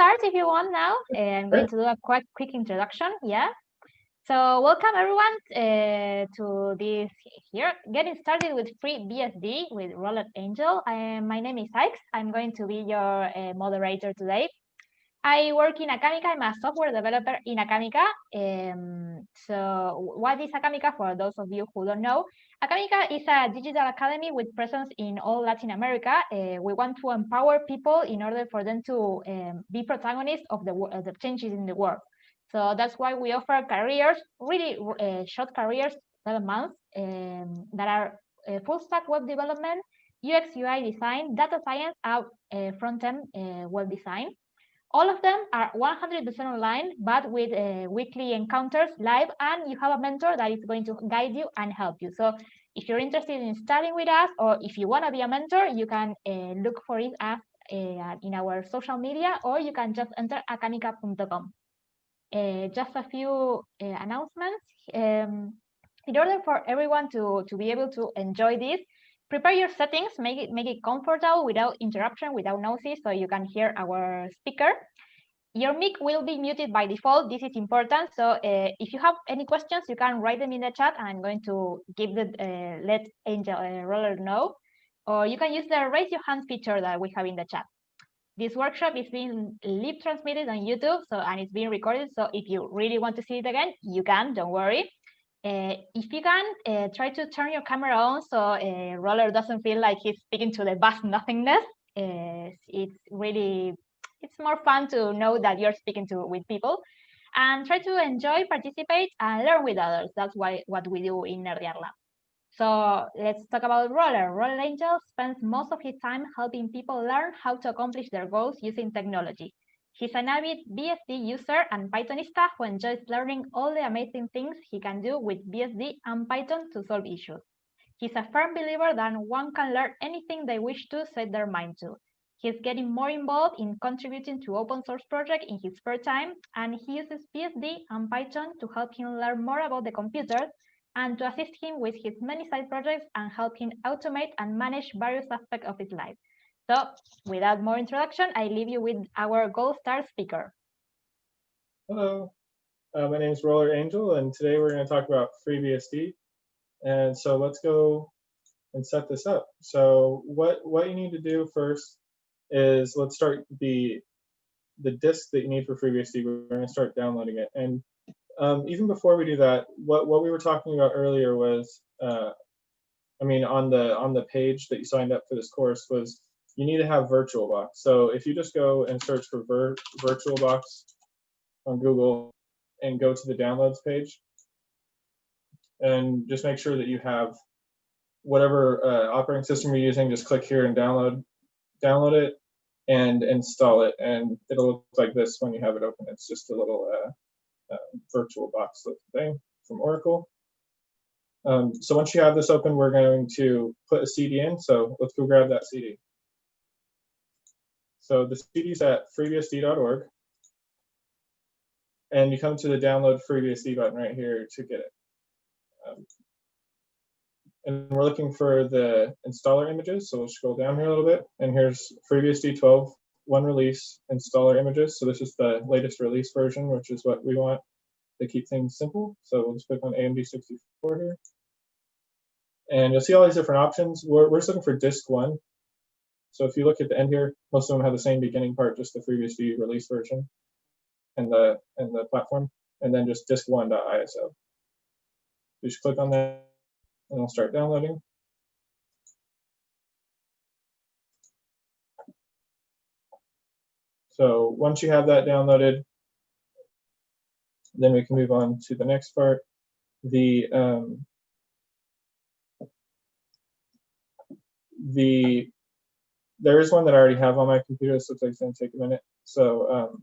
start if you want now. I'm going to do a quick introduction. Yeah. So welcome everyone to this here. Getting started with FreeBSD with Roller Angel. My name is Alex. I'm going to be your moderator today. I work in Academica. I'm a software developer in Academica. So what is Academica for those of you who don't know? Academica is a digital academy with presence in all Latin America. We want to empower people in order for them to be protagonists of the changes in the world. So that's why we offer careers, really short careers, 7 months, that are full stack web development, UX UI design, data science, front-end web design. All of them are 100% online, but with weekly encounters live, and you have a mentor that is going to guide you and help you. So if you're interested in studying with us, or if you want to be a mentor, you can look for it in our social media, or you can just enter academica.com. Just a few announcements. In order for everyone to be able to enjoy this, prepare your settings, make it comfortable without interruption, without noise, so you can hear our speaker. Your mic will be muted by default. This is important. So if you have any questions, you can write them in the chat, and I'm going to give let Angel Roller know. Or you can use the raise your hand feature that we have in the chat. This workshop is being live transmitted on YouTube, and it's being recorded. So if you really want to see it again, you can. Don't worry. If you can, try to turn your camera on so Roller doesn't feel like he's speaking to the vast nothingness. It's more fun to know that you're speaking with people, and try to enjoy, participate, and learn with others. That's what we do in Nerdearla. So let's talk about Roller. Roller Angel spends most of his time helping people learn how to accomplish their goals using technology. He's an avid BSD user and Pythonista who enjoys learning all the amazing things he can do with BSD and Python to solve issues. He's a firm believer that one can learn anything they wish to set their mind to. He's getting more involved in contributing to open source projects in his spare time, and he uses BSD and Python to help him learn more about the computers and to assist him with his many side projects and help him automate and manage various aspects of his life. So, without more introduction, I leave you with our gold star speaker. Hello, my name is Roller Angel, and today we're going to talk about FreeBSD. And so let's go and set this up. So what you need to do first is let's start the disk that you need for FreeBSD. We're going to start downloading it. And even before we do that, what we were talking about earlier was, on the page that you signed up for this course was you need to have VirtualBox. So if you just go and search for VirtualBox on Google and go to the downloads page, and just make sure that you have whatever operating system you're using, just click here and download it and install it, and it'll look like this when you have it open. It's just a little VirtualBox thing from Oracle. So once you have this open, we're going to put a CD in. So let's go grab that CD. So the CD is at freebsd.org, and you come to the download FreeBSD button right here to get it. And we're looking for the installer images, so we'll scroll down here a little bit, and here's FreeBSD 12.1 release installer images. So this is the latest release version, which is what we want to keep things simple. So we'll just click on AMD 64 here, and you'll see all these different options. We're just looking for disk 1. So if you look at the end here, most of them have the same beginning part, just the FreeBSD release version and the platform, and then just disk1.iso. You just click on that, and it'll start downloading. So once you have that downloaded, then we can move on to the next part. There is one that I already have on my computer. This looks like it's going to take a minute. So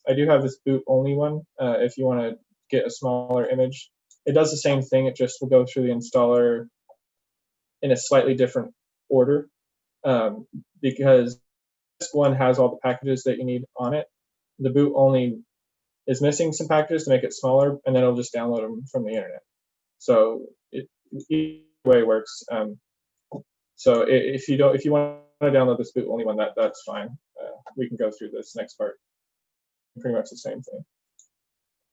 I do have this boot only one. If you want to get a smaller image, it does the same thing. It just will go through the installer in a slightly different order, because this one has all the packages that you need on it. The boot only is missing some packages to make it smaller, and then it'll just download them from the internet. So either way works. So if you want to download this boot only one, that's fine. We can go through this next part. pretty much the same thing.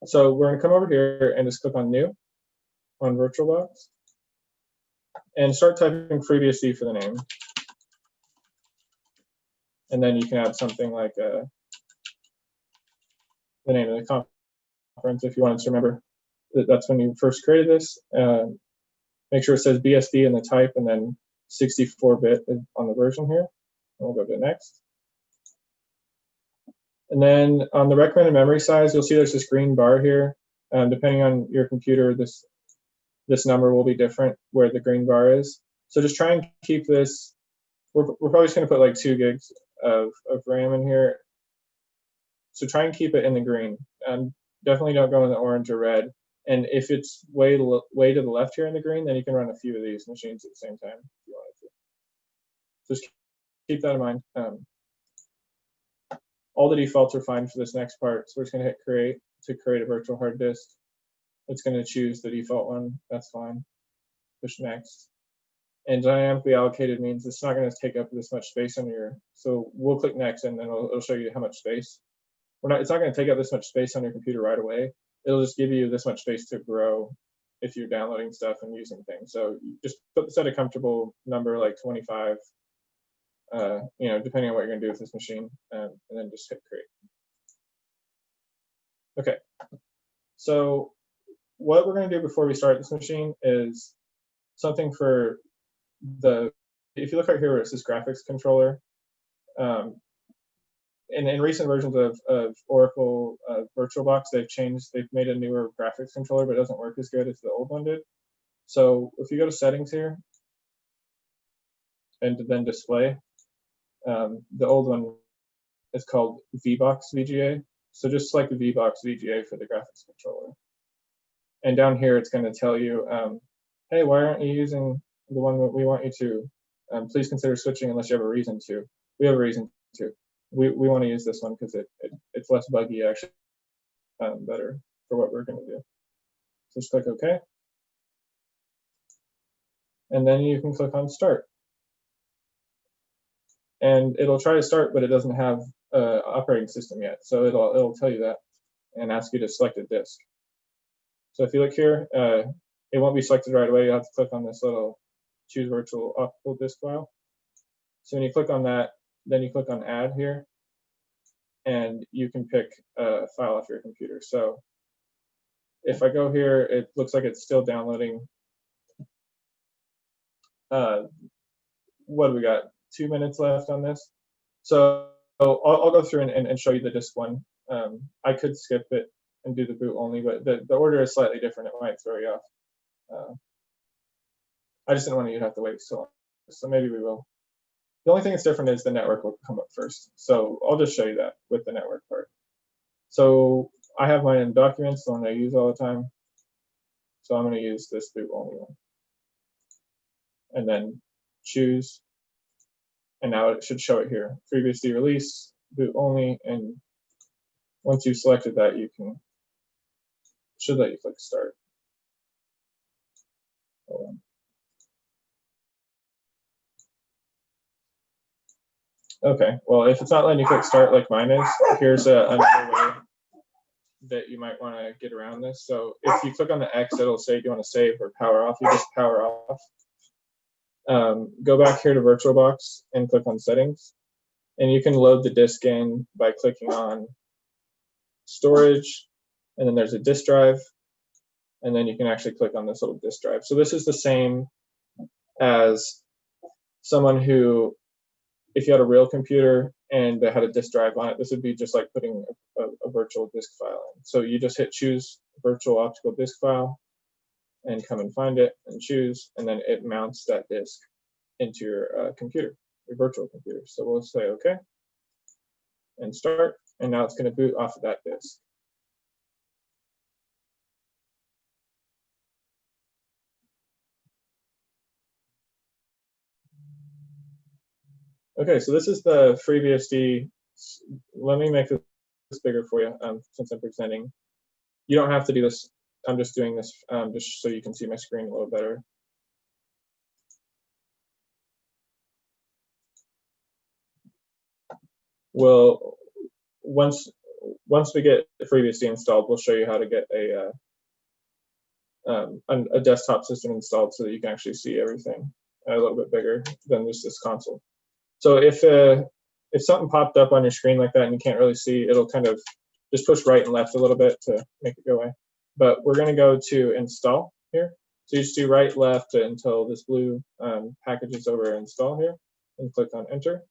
So we're going to come over here and just click on New on VirtualBox and start typing FreeBSD for the name. And then you can add something like the name of the conference if you wanted to remember that that's when you first created this. Make sure it says BSD in the type and then 64-bit on the version here. And we'll go to next. And then on the recommended memory size, you'll see there's this green bar here. Depending on your computer, this number will be different where the green bar is. So just try and keep this. We're probably just going to put like 2 gigs of RAM in here. So try and keep it in the green. Definitely don't go in the orange or red. And if it's way to the left here in the green, then you can run a few of these machines at the same time if you wanted to. Just keep that in mind. All the defaults are fine for this next part. So we're just going to hit create to create a virtual hard disk. It's going to choose the default one. That's fine. Push next. And dynamically allocated means it's not going to take up this much space on your. So we'll click next, and then it'll show you how much space. It's not going to take up this much space on your computer right away. It'll just give you this much space to grow if you're downloading stuff and using things. So you just set a comfortable number like 25. Depending on what you're going to do with this machine, and then just hit create. Okay, so what we're going to do before we start this machine is something for if you look right here where it says graphics controller, in recent versions of Oracle VirtualBox, they've made a newer graphics controller, but it doesn't work as good as the old one did. So if you go to settings here, and then display, the old one is called VBox VGA. So just select the VBox VGA for the graphics controller. And down here, it's going to tell you, hey, why aren't you using the one that we want you to? Please consider switching unless you have a reason to. We have a reason to. We want to use this one because it's less buggy, actually, better for what we're going to do. So just click OK. And then you can click on Start. And it'll try to start, but it doesn't have an operating system yet. So it'll tell you that and ask you to select a disk. So if you look here, it won't be selected right away. You'll have to click on this little choose virtual optical disk file. So when you click on that, then you click on add here, and you can pick a file off your computer. So if I go here, it looks like it's still downloading. What do we got? 2 minutes left on this. So I'll go through and show you the disk one. I could skip it and do the boot only, but the order is slightly different. It might throw you off. I just didn't want you to have to wait so long. So maybe we will. The only thing that's different is the network will come up first. So I'll just show you that with the network part. So I have mine in documents, the one I use all the time. So I'm going to use this boot only one. And then choose. And now it should show it here. FreeBSD release, boot only, and once you've selected that, should let you click start. Hold on. Okay, well, if it's not letting you click start like mine is, here's another way that you might want to get around this. So if you click on the X, it'll say, do you want to save or power off? You just power off. Go back here to VirtualBox and click on settings. And you can load the disk in by clicking on storage, and then there's a disk drive, and then you can actually click on this little disk drive. So this is the same as someone who, if you had a real computer and they had a disk drive on it, this would be just like putting a virtual disk file in. So you just hit choose virtual optical disk file and come and find it and choose, and then it mounts that disk into your computer, your virtual computer. So we'll say OK and start, and now it's going to boot off of that disk. Okay, so this is the FreeBSD. Let me make this bigger for you since I'm presenting. You don't have to do this. I'm just doing this just so you can see my screen a little better. Well, once once we get FreeBSD installed, we'll show you how to get a desktop system installed so that you can actually see everything a little bit bigger than just this console. So if something popped up on your screen like that and you can't really see, it'll kind of just push right and left a little bit to make it go away. But we're going to go to install here. So you just do right, left until this blue package is over install here, and click on enter.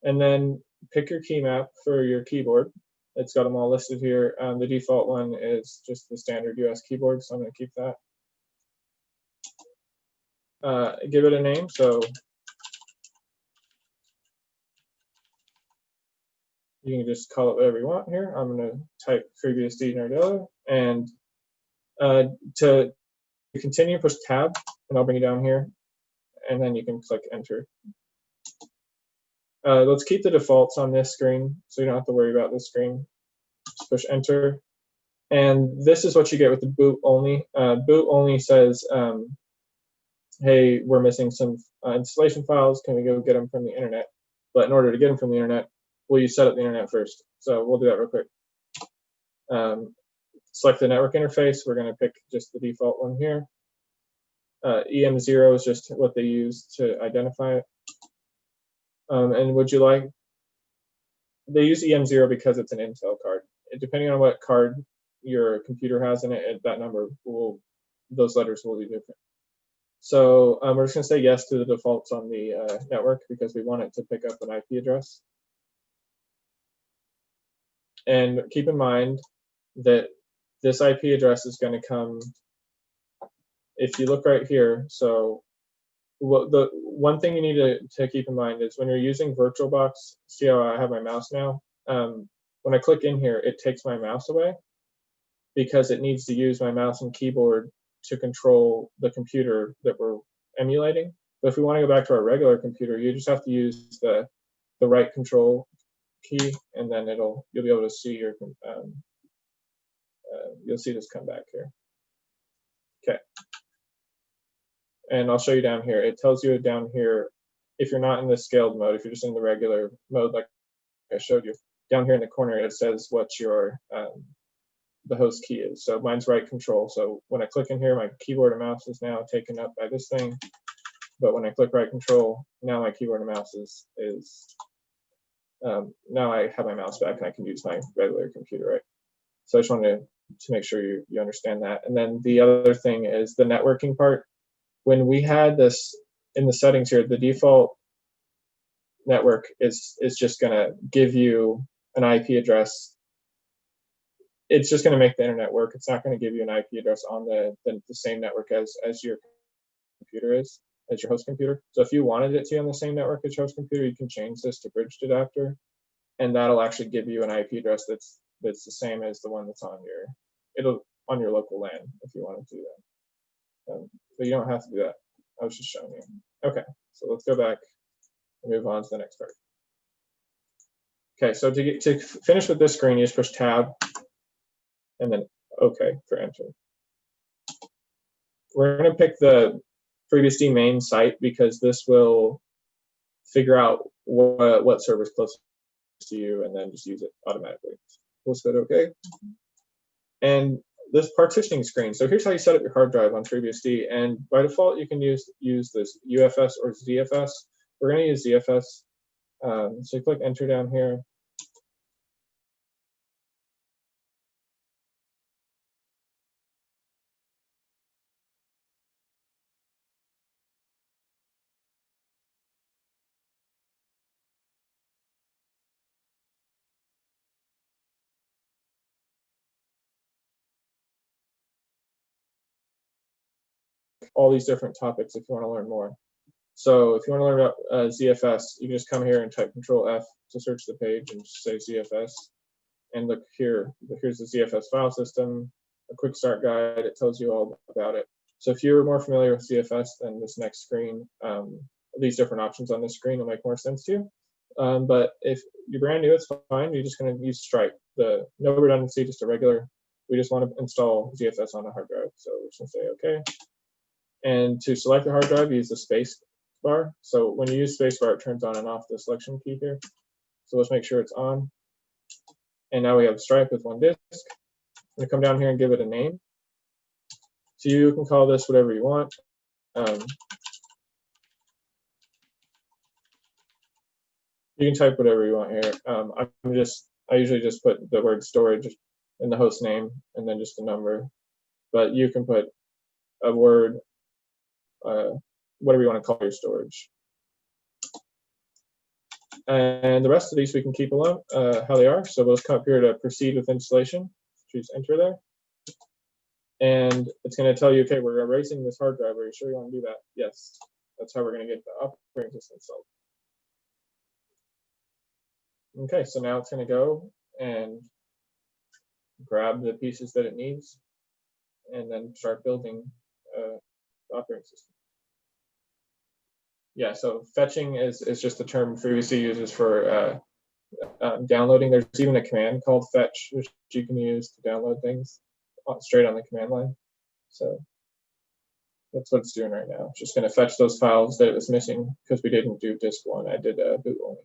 And then pick your key map for your keyboard. It's got them all listed here. The default one is just the standard US keyboard, so I'm going to keep that. Give it a name. So you can just call it whatever you want here. I'm going to type FreeBSD Nerdearla, and to continue, push tab, and I'll bring you down here, and then you can click enter. Let's keep the defaults on this screen, so you don't have to worry about this screen. Just push enter, and this is what you get with the boot only. Boot only says, hey, we're missing some installation files. Can we go get them from the internet? But in order to get them from the internet, will you set up the internet first? So we'll do that real quick. Select the network interface. We're going to pick just the default one here. EM0 is just what they use to identify it. And would you like, they use EM0 because it's an Intel card. Depending on what card your computer has in it, that number will, those letters will be different. So we're just going to say yes to the defaults on the network because we want it to pick up an IP address. And keep in mind that this IP address is going to come, if you look right here, so the one thing you need to keep in mind is when you're using VirtualBox, see how I have my mouse now? When I click in here, it takes my mouse away because it needs to use my mouse and keyboard to control the computer that we're emulating. But if we want to go back to our regular computer, you just have to use the right control key, and then you'll be able to see your you'll see this come back here. Okay. And I'll show you down here. It tells you down here, if you're not in the scaled mode, if you're just in the regular mode like I showed you, down here in the corner it says what your the host key is. So mine's right control. So when I click in here, my keyboard and mouse is now taken up by this thing. But when I click right control, now my keyboard and mouse is now I have my mouse back and I can use my regular computer, right? So I just wanted to make sure you understand that. And then the other thing is the networking part. When we had this in the settings here, the default network is just going to give you an IP address. It's just going to make the internet work. It's not going to give you an IP address on the same network as your computer is, as your host computer. So if you wanted it to be on the same network as your host computer, you can change this to bridged adapter, and that'll actually give you an IP address that's the same as the one that's on your local LAN if you wanted to do that. But you don't have to do that. I was just showing you. Okay, so let's go back and move on to the next part. Okay, so to finish with this screen, you just push tab and then OK for enter. We're going to pick the FreeBSD main site because this will figure out what server is closest to you and then just use it automatically. We'll set OK. And this partitioning screen. So here's how you set up your hard drive on FreeBSD. And by default, you can use this UFS or ZFS. We're going to use ZFS. So you click enter down here. All these different topics if you want to learn more. So if you want to learn about ZFS, you can just come here and type Control F to search the page and just say ZFS. And look here, here's the ZFS file system, a quick start guide. It tells you all about it. So if you're more familiar with ZFS, then this next screen, these different options on this screen will make more sense to you. But if you're brand new, it's fine. You're just going to use Stripe. No redundancy, just a regular. We just want to install ZFS on a hard drive. So we're just going to say OK. And to select the hard drive, use the space bar. So when you use space bar, it turns on and off the selection key here. So let's make sure it's on. And now we have Stripe with one disk. I'm going to come down here and give it a name. So you can call this whatever you want. You can type whatever you want here. I usually just put the word storage in the host name and then just a number. But you can put a word, whatever you want to call your storage. And the rest of these we can keep alone how they are. So we'll just come up here to proceed with installation. Choose enter there. And it's going to tell you, okay, we're erasing this hard drive. Are you sure you want to do that? Yes. That's how we're going to get the operating system installed. Okay, so now it's going to go and grab the pieces that it needs and then start building the operating system. Yeah, so fetching is just a term FreeBSD uses for downloading. There's even a command called fetch, which you can use to download things straight on the command line. So that's what it's doing right now. It's just going to fetch those files that it was missing because we didn't do disk one. I did boot only.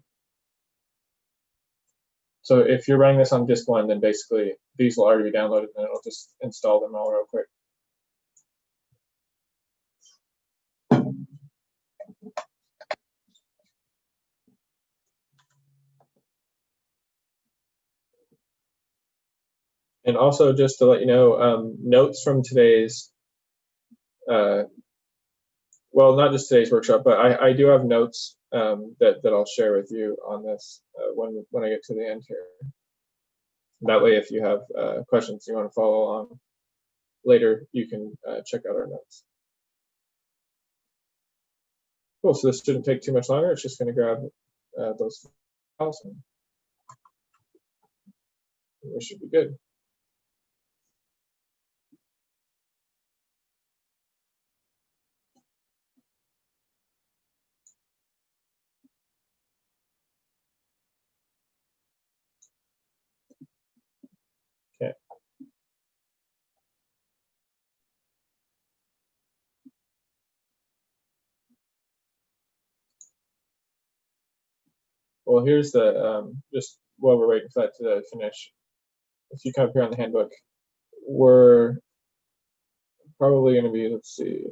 So if you're running this on disk one, then basically these will already be downloaded and it'll just install them all real quick. And also just to let you know, notes from today's, well, not just today's workshop, but I do have notes that I'll share with you on this when I get to the end here. That way, if you have questions you want to follow along later, you can check out our notes. Cool, so this shouldn't take too much longer. It's just going to grab those files and we should be good. Okay. Well, here's the, just while we're waiting for that to finish, if you come up here on the handbook, we're probably going to be, let's see,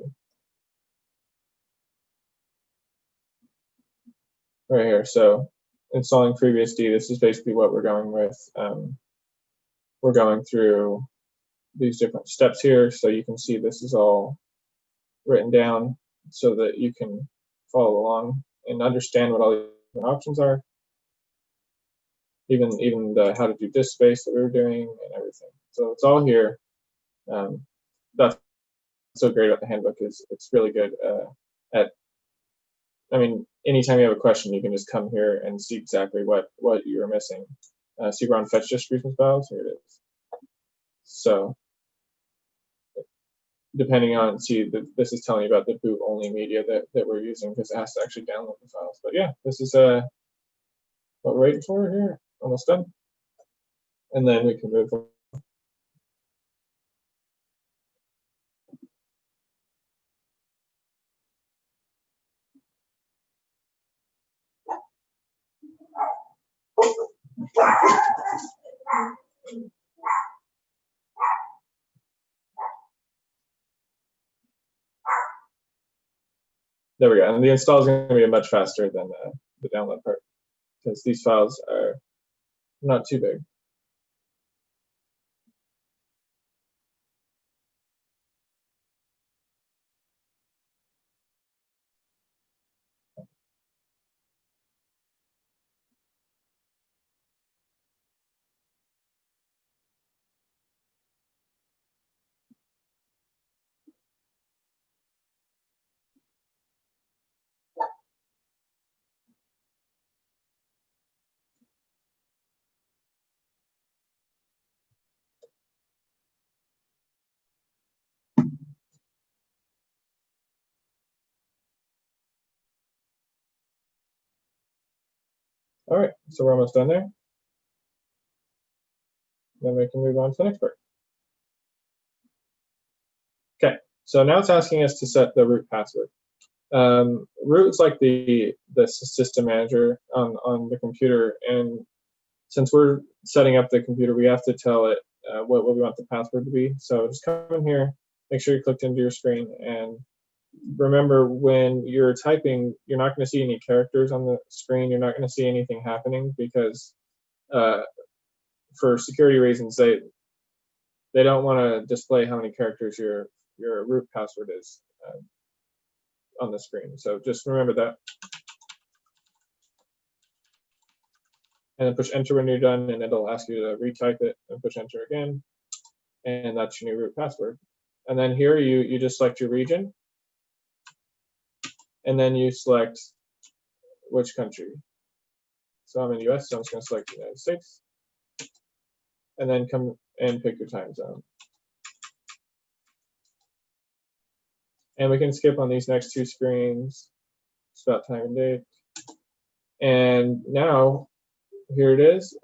right here. So installing FreeBSD, this is basically what we're going with. We're going through these different steps here, so you can see this is all written down so that you can follow along and understand what all the different options are. Even the how to do disk space that we were doing and everything. So it's all here. That's so great about the handbook is it's really good I mean, anytime you have a question, you can just come here and see exactly what you're missing. See we're on fetch distributions files. Here it is. So depending on, this is telling you about the boot only media that we're using because it has to actually download the files. But yeah, this is what we're waiting for here. Almost done. And then we can move on. There we go. And the install is going to be much faster than the download part because these files are not too big. All right, so we're almost done there. Then we can move on to the next part. Okay, so now it's asking us to set the root password. Root is like the system manager on the computer, and since we're setting up the computer, we have to tell it what we want the password to be. So just come in here, make sure you clicked into your screen, and remember when you're typing, you're not going to see any characters on the screen. You're not going to see anything happening because for security reasons, they don't want to display how many characters your root password is on the screen. So just remember that. And then push enter when you're done, and it'll ask you to retype it, and push enter again, and that's your new root password. And then here you just select your region, and then you select which country. So I'm in the US, so I'm just going to select the United States, and then come and pick your time zone. And we can skip on these next two screens. It's about time and date. And now here it is.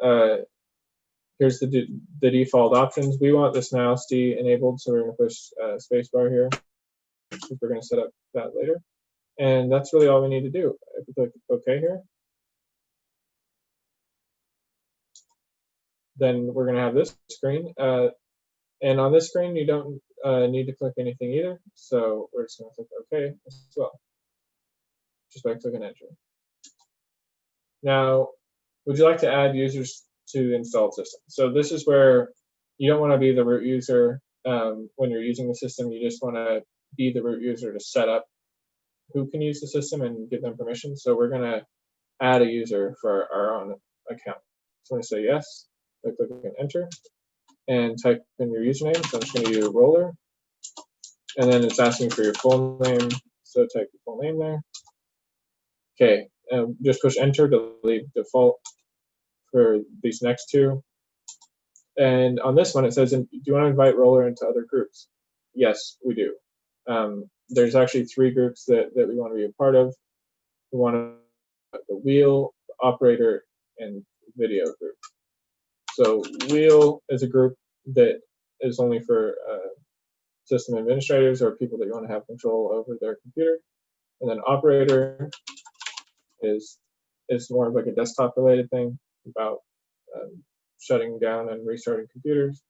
Here's the default options. We want this mouse D enabled, so we're going to push spacebar here. We're going to set up that later. And that's really all we need to do. If we click OK here, then we're going to have this screen. And on this screen, you don't need to click anything either. So we're just going to click OK as well, just by clicking enter. Now, would you like to add users to the installed system? So this is where you don't want to be the root user when you're using the system. You just want to be the root user to set up who can use the system and give them permission. So we're going to add a user for our own account. So I'm going to say yes, by clicking enter, and type in your username. So I'm just going to use Roller, and then it's asking for your full name. So type your full name there. Okay, just push enter to leave default for these next two. And on this one, it says, do you want to invite Roller into other groups? Yes, we do. There's actually 3 groups that we want to be a part of. We want the wheel, the operator, and video group. So wheel is a group that is only for system administrators or people that you want to have control over their computer. And then operator is more of like a desktop related thing about shutting down and restarting computers.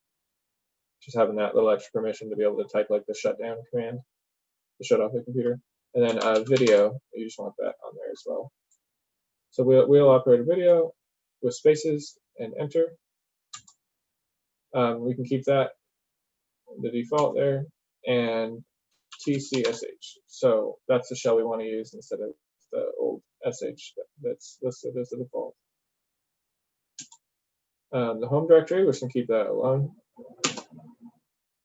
Just having that little extra permission to be able to type like the shutdown command to shut off the computer. And then video, you just want that on there as well. So we'll operate a video with spaces and enter. We can keep that the default there, and TCSH. So that's the shell we want to use instead of the old SH that's listed as the default. The home directory, we can keep that alone,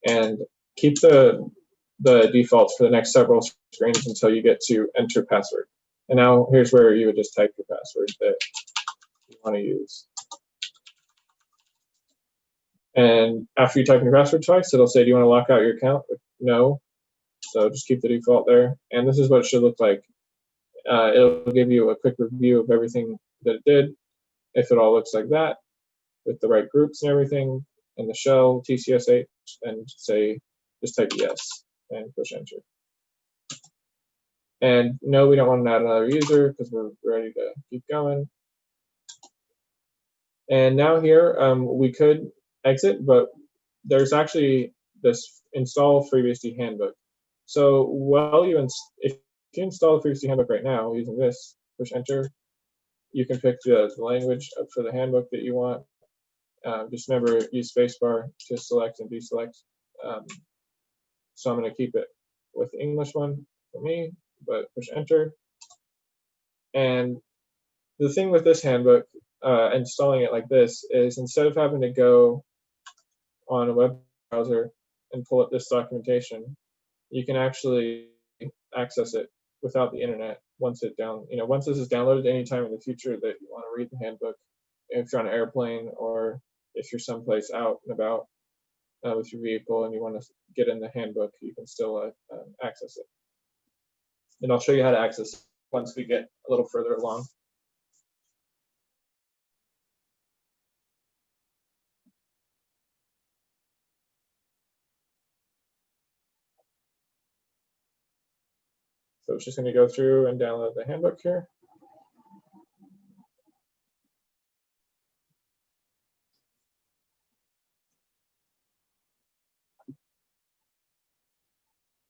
and keep the defaults for the next several screens until you get to enter password. And now here's where you would just type your password that you want to use. And after you type in your password twice, it'll say, do you want to lock out your account? No. So just keep the default there. And this is what it should look like. It'll give you a quick review of everything that it did. If it all looks like that, with the right groups and everything, and the shell, TCSH, and say, just type yes and push enter. And no, we don't want to add another user because we're ready to keep going. And now here, we could exit, but there's actually this install FreeBSD handbook. So while if you install the FreeBSD handbook right now using this, push enter, you can pick the language for the handbook that you want. Just remember, use spacebar to select and deselect. So I'm going to keep it with the English one for me, but push enter. And the thing with this handbook, installing it like this, is instead of having to go on a web browser and pull up this documentation, you can actually access it without the internet once this is downloaded anytime in the future that you want to read the handbook. If you're on an airplane or if you're someplace out and about with your vehicle and you want to get in the handbook, you can still access it. And I'll show you how to access it once we get a little further along. So it's just going to go through and download the handbook here.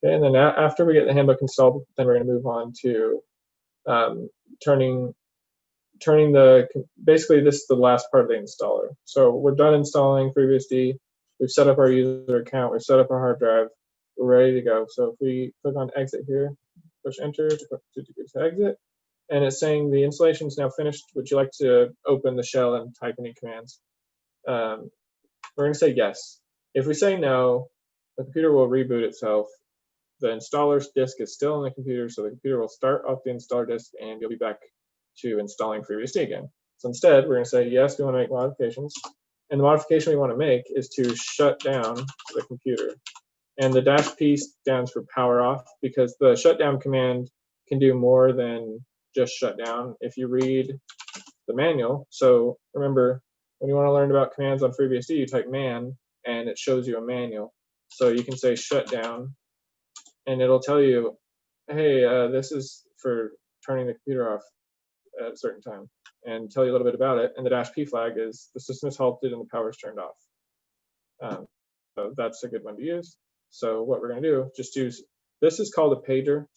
Okay, and then after we get the handbook installed, then we're going to move on to turning the, basically this is the last part of the installer. So we're done installing FreeBSD. We've set up our user account. We've set up our hard drive. We're ready to go. So if we click on exit here, push enter to exit, and it's saying the installation is now finished. Would you like to open the shell and type any commands? We're going to say yes. If we say no, the computer will reboot itself. The installer's disk is still on the computer, so the computer will start off the installer disk, and you'll be back to installing FreeBSD again. So instead, we're going to say yes, we want to make modifications. And the modification we want to make is to shut down the computer. And the -P stands for power off, because the shutdown command can do more than just shut down. If you read the manual, so remember, when you want to learn about commands on FreeBSD, you type man, and it shows you a manual. So you can say shut down, and it'll tell you, hey, this is for turning the computer off at a certain time, and tell you a little bit about it. And the -P flag is the system is halted and the power is turned off. So that's a good one to use. So what we're going to do, just use, this is called a pager.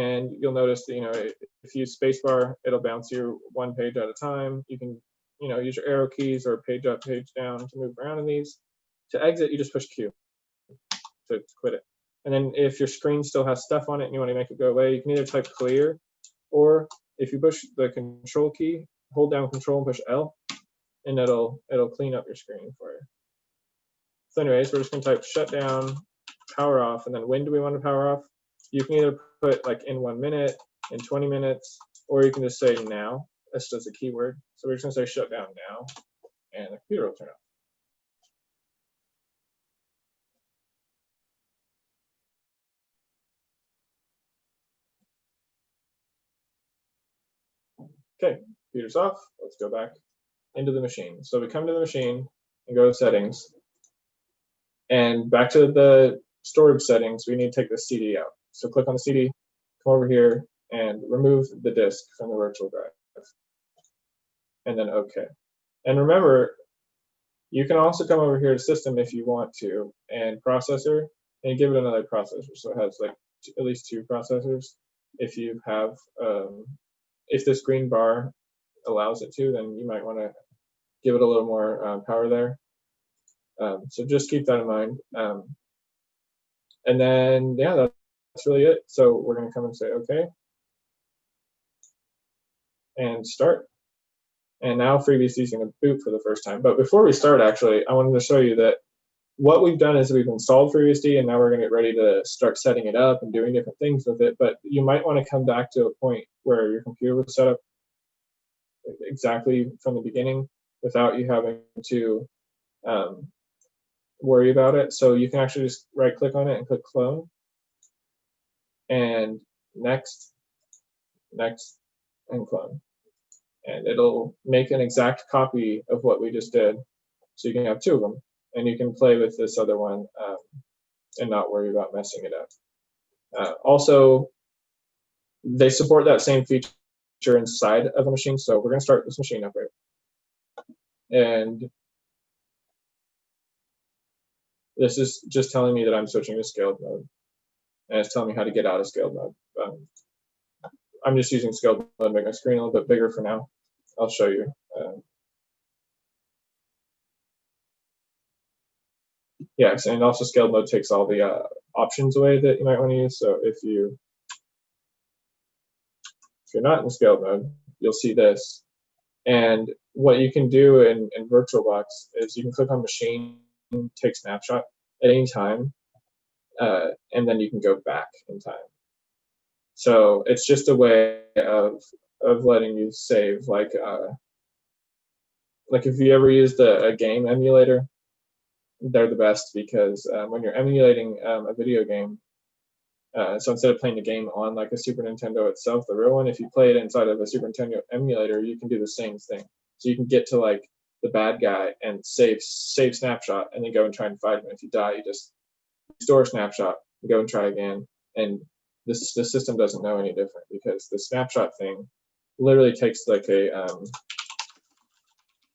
And you'll notice that, if you use spacebar, it'll bounce you one page at a time. You can, use your arrow keys or page up, page down to move around in these. To exit, you just push Q to quit it. And then if your screen still has stuff on it and you want to make it go away, you can either type clear, or if you push the control key, hold down control and push L, and it'll clean up your screen for you. So anyways, we're just going to type shut down, power off, and then when do we want to power off? You can either put like in 1 minute, in 20 minutes, or you can just say now. That's just a keyword. So we're just going to say shut down now, and the computer will turn off. Okay, computer's off. Let's go back into the machine. So we come to the machine and go to settings. And back to the storage settings, we need to take the CD out. So click on the CD, come over here, and remove the disk from the virtual drive. And then OK. And remember, you can also come over here to System if you want to, and Processor, and give it another processor. So it has like at least 2 processors. If you have, if this green bar allows it to, then you might want to give it a little more power there. So just keep that in mind. And then, yeah, that's really it. So we're going to come and say OK. And start. And now FreeBSD is going to boot for the first time. But before we start, actually, I wanted to show you that what we've done is we've installed FreeBSD, and now we're going to get ready to start setting it up and doing different things with it. But you might want to come back to a point where your computer was set up exactly from the beginning without you having to worry about it. So you can actually just right click on it and click clone, and next, and clone. And it'll make an exact copy of what we just did. So you can have 2 of them, and you can play with this other one and not worry about messing it up. Also, they support that same feature inside of a machine. So we're going to start this machine up right. And this is just telling me that I'm switching to scaled mode. And it's telling me how to get out of scaled mode. I'm just using scaled mode to make my screen a little bit bigger for now. I'll show you. Yes, and also scaled mode takes all the options away that you might want to use. So if you're not in scaled mode, you'll see this. And what you can do in VirtualBox is you can click on machine, take snapshot at any time, and then you can go back in time. So it's just a way of letting you save, like if you ever used a game emulator, they're the best, because when you're emulating a video game, so instead of playing the game on like a Super Nintendo itself, the real one, if you play it inside of a Super Nintendo emulator, you can do the same thing. So you can get to like the bad guy and save snapshot, and then go and try and fight him. If you die, you just restore snapshot and go and try again. And the system doesn't know any different, because the snapshot thing literally takes like a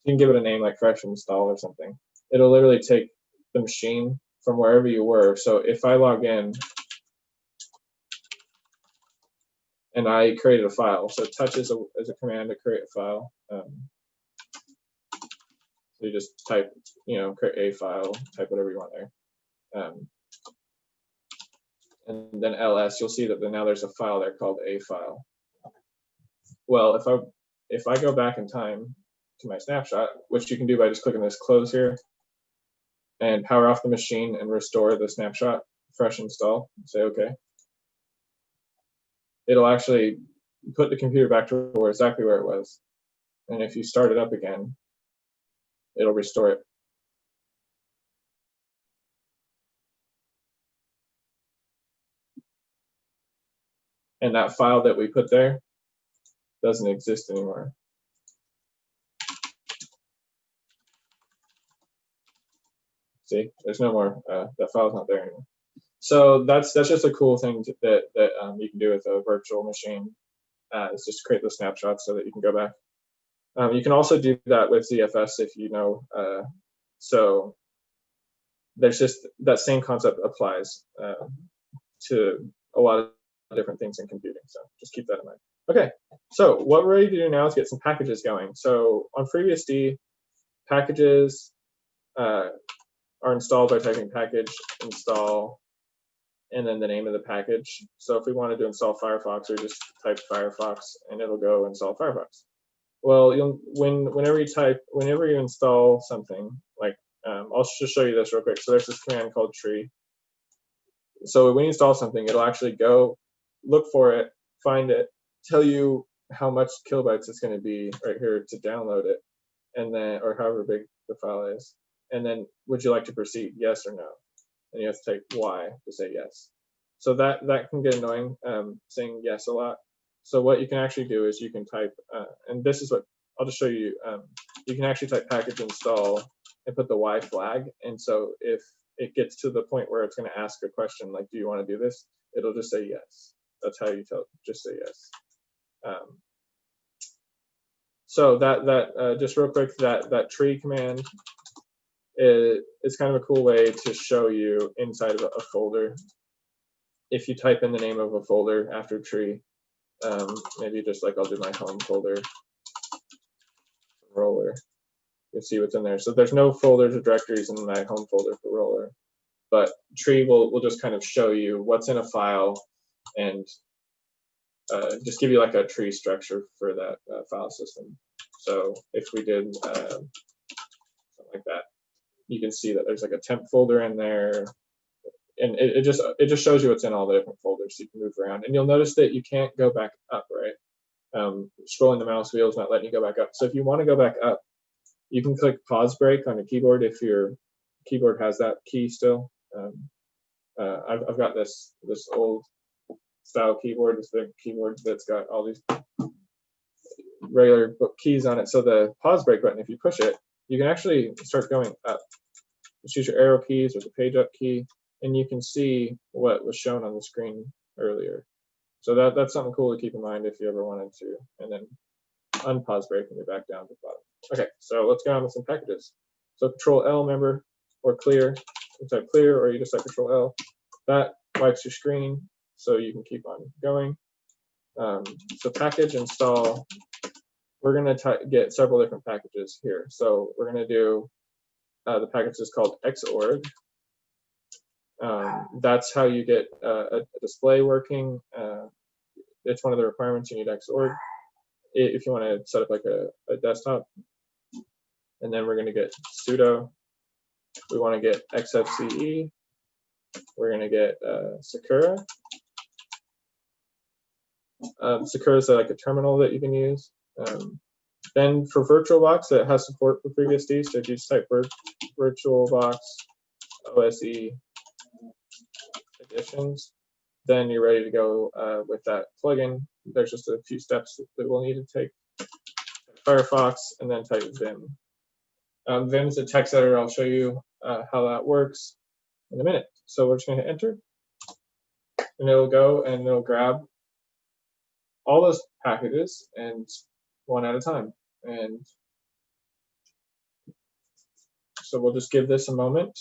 you can give it a name like fresh install or something. It'll literally take the machine from wherever you were. So if I log in and I created a file, so touch is a command to create a file. So you just type, create a file, type whatever you want there. And then ls, you'll see that now there's a file there called a file. Well, if I go back in time to my snapshot, which you can do by just clicking this close here, and power off the machine and restore the snapshot, fresh install, say OK. It'll actually put the computer back to exactly where it was. And if you start it up again, it'll restore it. And that file that we put there doesn't exist anymore. See, there's no more, that file's not there anymore. So that's just a cool thing that you can do with a virtual machine, is just create the snapshots so that you can go back. You can also do that with ZFS if you know. So there's just that same concept applies to a lot of different things in computing. So just keep that in mind. Okay, so what we're ready to do now is get some packages going. So on FreeBSD, packages are installed by typing package install and then the name of the package. So if we wanted to install Firefox, or just type Firefox and it'll go install Firefox. Well, whenever you install something, like I'll just show you this real quick. So there's this command called tree. So when you install something, it'll actually go look for it, find it, tell you how much kilobytes it's going to be right here to download it, and then, or however big the file is, and then would you like to proceed, yes or no? And you have to type Y to say yes. So that can get annoying, saying yes a lot. So what you can actually do is you can type, and this is what I'll just show you. You can actually type package install and put the Y flag. And so if it gets to the point where it's going to ask a question like, do you want to do this? It'll just say yes. That's how you tell it, just say yes. So that just real quick, that tree command is kind of a cool way to show you inside of a folder. If you type in the name of a folder after tree, maybe just like I'll do my home folder, roller, you'll see what's in there. So there's no folders or directories in my home folder for roller, but tree will just kind of show you what's in a file and just give you like a tree structure for that file system. So if we did something like that, you can see that there's like a temp folder in there, and it just shows you what's in all the different folders, so you can move around. And you'll notice that you can't go back up, right? Scrolling the mouse wheel is not letting you go back up. So if you want to go back up, you can click pause break on your keyboard if your keyboard has that key still. I've got this old style keyboard. It's the keyboard that's got all these regular keys on it. So the pause break button, if you push it, you can actually start going up. Just use your arrow keys or the page up key, and you can see what was shown on the screen earlier. So that's something cool to keep in mind if you ever wanted to. And then unpause break and you're back down to the bottom. Okay, so let's go on with some packages. So Control L, remember, or clear. You type clear, or you just type Control L. That wipes your screen, so you can keep on going. So package install, we're going to get several different packages here. So we're going to do, the package is called xorg. That's how you get a display working. It's one of the requirements. You need xorg if you want to set up like a desktop. And then we're going to get sudo. We want to get xfce. We're going to get Sakura. Sakura is like a terminal that you can use. Then for VirtualBox, it has support for FreeBSD. So if you just type VirtualBox OSE additions, then you're ready to go with that plugin. There's just a few steps that we'll need to take. Firefox, and then type Vim. Vim is a text editor. I'll show you how that works in a minute. So we're just going to hit enter, and it'll go and it'll grab all those packages and one at a time. And So we'll just give this a moment.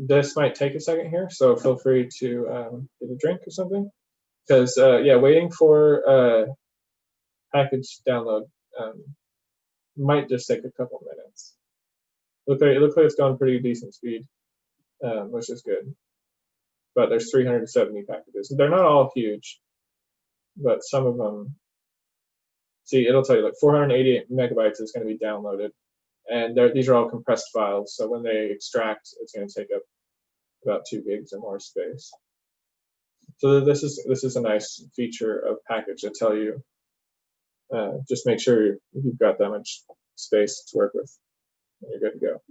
This might take a second here, so feel free to get a drink or something. Because, yeah, waiting for package download might just take a couple minutes. It looks like it's going pretty decent speed, which is good. But there's 370 packages. They're not all huge, but some of them, see, it'll tell you like 488 megabytes is going to be downloaded. And these are all compressed files, so when they extract, it's going to take up about 2 gigs or more space. So this is a nice feature of package to tell you. Just make sure you've got that much space to work with, and you're good to go.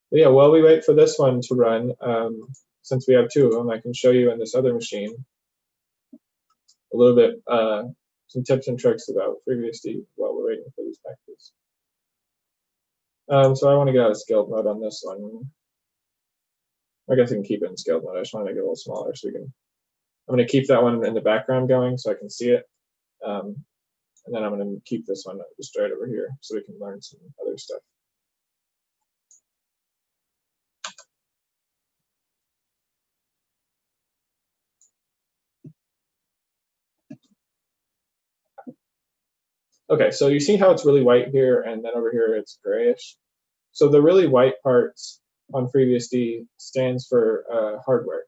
But yeah, while we wait for this one to run, since we have 2 of them, I can show you in this other machine a little bit, some tips and tricks about FreeBSD while we're waiting for these packages. So I want to get out of scaled mode on this one. I guess I can keep it in scaled mode. I just want to make it a little smaller so we can. I'm going to keep that one in the background going so I can see it. And then I'm going to keep this one just right over here so we can learn some other stuff. Okay, so you see how it's really white here, and then over here it's grayish. So the really white parts on FreeBSD stands for hardware.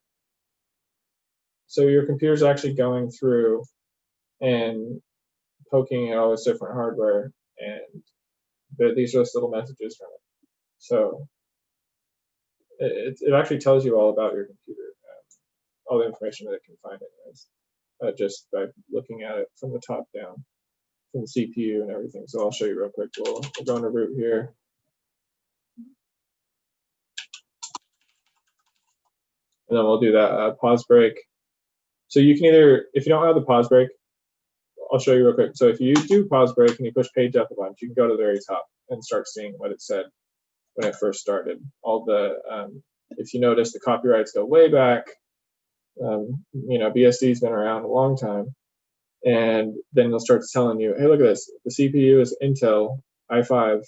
So your computer's actually going through and poking at all this different hardware, and these are just little messages from it. So it actually tells you all about your computer, all the information that it can find anyways, just by looking at it from the top down, from the CPU and everything. So I'll show you real quick. We'll go into root here. And then we'll do that pause break. So you can either, if you don't have the pause break, I'll show you real quick. So if you do pause break and you push page up a bunch, you can go to the very top and start seeing what it said when it first started. All the, if you notice, the copyrights go way back. You know, BSD's been around a long time. And then it'll start telling you, hey, look at this. The CPU is Intel i5.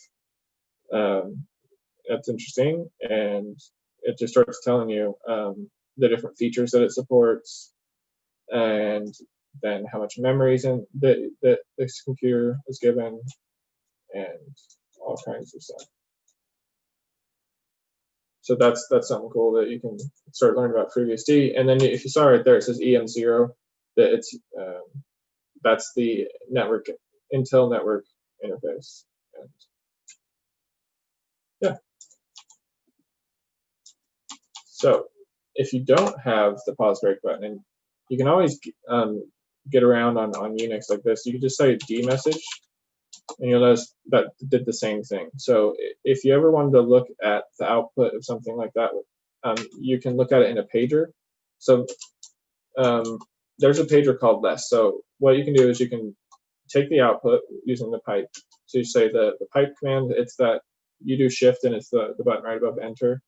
That's interesting. And it just starts telling you the different features that it supports, and then how much memory that this computer is given, and all kinds of stuff. So that's something cool that you can start learning about FreeBSD. And then if you saw right there, it says EM0, that it's that's the network, Intel network interface. And yeah. So if you don't have the pause break button, and you can always get around on Unix like this, you can just say D message, and you'll notice that did the same thing. So if you ever wanted to look at the output of something like that, you can look at it in a pager. So there's a pager called less. So what you can do is you can take the output using the pipe. So you say the pipe command, it's that you do shift and it's the button right above enter.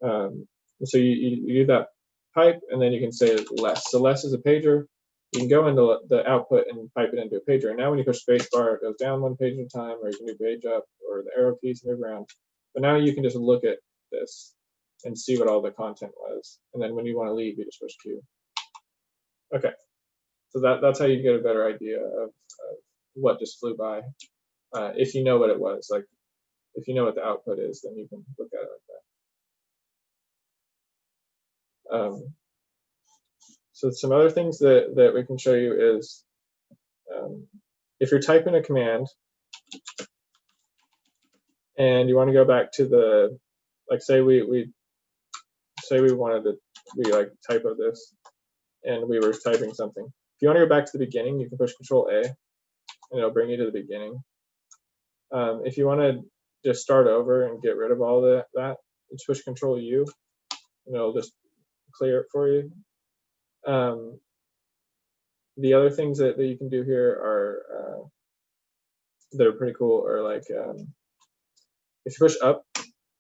So you do that pipe, and then you can say less. So less is a pager. You can go into the output and pipe it into a pager. And now when you push spacebar, it goes down one page at a time, or you can do page up, or the arrow keys move around. But now you can just look at this and see what all the content was. And then when you want to leave, you just push Q. Okay, so that's how you get a better idea of what just flew by. If you know what it was, like if you know what the output is, then you can look at it like that. So some other things that we can show you is if you're typing a command and you want to go back to the, like say we wanted to like typo this and we were typing something. If you want to go back to the beginning, you can push Control A and it'll bring you to the beginning. If you want to just start over and get rid of all that, just push Control U and it'll just clear it for you. The other things that you can do here are that are pretty cool are like if you push up,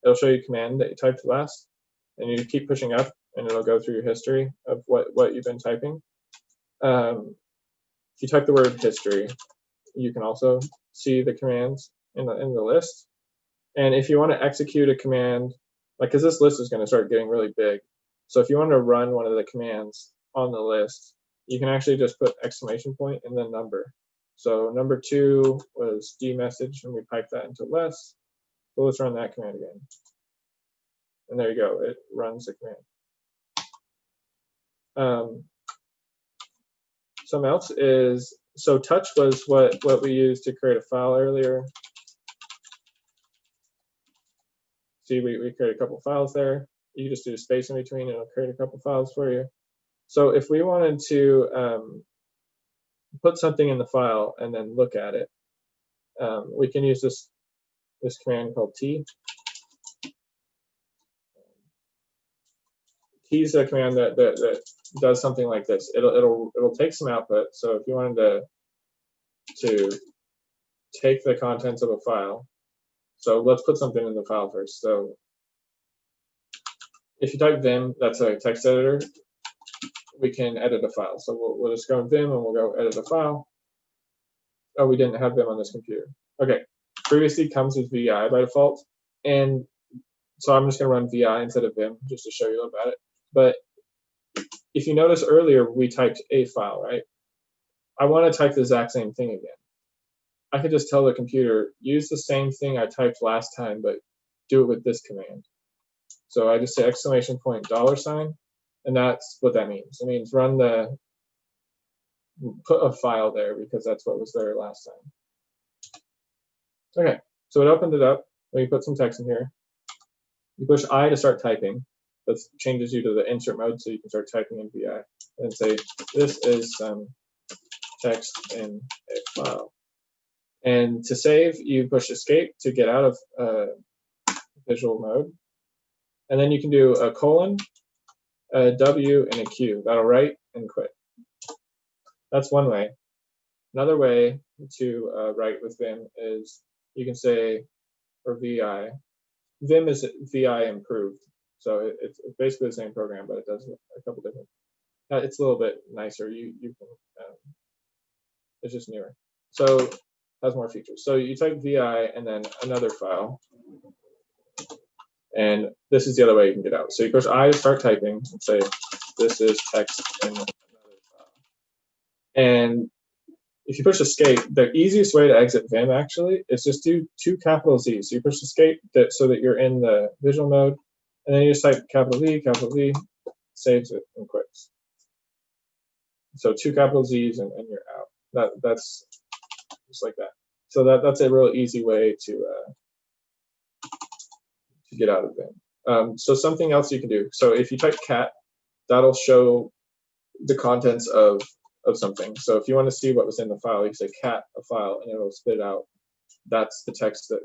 it'll show you a command that you typed last. and you keep pushing up, and it'll go through your history of what you've been typing. If you type the word history, you can also see the commands in the list. And if you want to execute a command, like, because this list is going to start getting really big, so if you want to run one of the commands on the list, you can actually just put exclamation point and then number. So number 2 was dmessage, and we piped that into less. So let's run that command again. And there you go, it runs the command. Something else is, so touch was what we used to create a file earlier. See, we create a couple files there. You just do a space in between, and it'll create a couple files for you. So if we wanted to put something in the file and then look at it, we can use this command called t. T is a command that does something like this. It'll take some output. So if you wanted to take the contents of a file, so let's put something in the file first. So if you type vim, that's a text editor, we can edit a file. So we'll just go in vim and we'll go edit a file. Oh, we didn't have vim on this computer. Okay, FreeBSD comes with VI by default, and so I'm just going to run VI instead of vim just to show you about it. But if you notice earlier, we typed a file, right? I want to type the exact same thing again. I could just tell the computer, use the same thing I typed last time, but do it with this command. So I just say exclamation point $, and that's what that means. It means put a file there, because that's what was there last time. Okay, so it opened it up. Let me put some text in here. You push I to start typing. That changes you to the insert mode, so you can start typing in VI. And say, this is some text in a file. And to save, you push escape to get out of visual mode. And then you can do a colon, a W, and a Q. That'll write and quit. That's one way. Another way to write with Vim is you can say, or VI. Vim is VI improved. So it's basically the same program, but it does a couple different. It's a little bit nicer. You can. It's just newer. So it has more features. So you type VI and then another file. And this is the other way you can get out. So you push I to start typing and say, this is text in another file. And if you push escape, the easiest way to exit Vim actually is just do 2 capital Z's. So you push escape so that you're in the visual mode, and then you just type capital V, saves it, and quits. So 2 capital Z's and you're out. That's just like that. So that's a real easy way to get out of Vim. So something else you can do. So if you type cat, that'll show the contents of something. So if you want to see what was in the file, you say cat a file, and it'll spit out. That's the text that,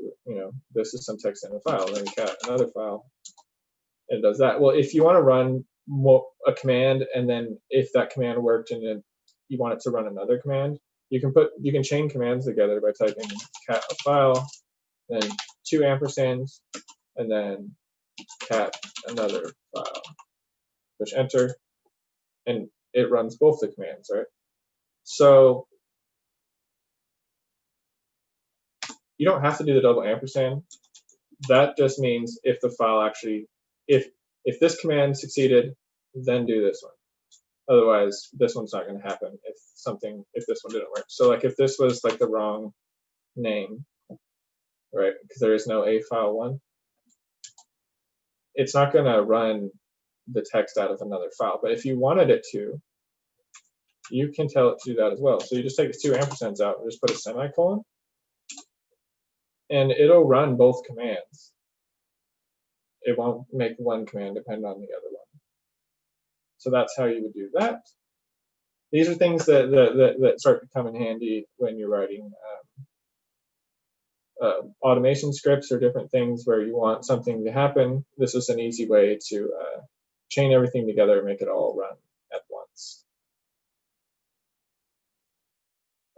this is some text in the file. And then cat another file, and it does that. Well, if you want to run a command, and then if that command worked, and then you want it to run another command, you can chain commands together by typing cat a file, then 2 ampersands, and then cat another file. Push enter, and it runs both the commands, right? So you don't have to do the double ampersand. That just means if the file actually, if this command succeeded, then do this one. Otherwise, this one's not going to happen if this one didn't work. So like if this was like the wrong name, right? Because there is no a file 1. It's not going to run the text out of another file. But if you wanted it to, you can tell it to do that as well. So you just take the 2 ampersands out and just put a semicolon, and it'll run both commands. It won't make one command depend on the other one. So that's how you would do that. These are things that start to come in handy when you're writing automation scripts or different things where you want something to happen. This is an easy way to chain everything together and make it all run at once.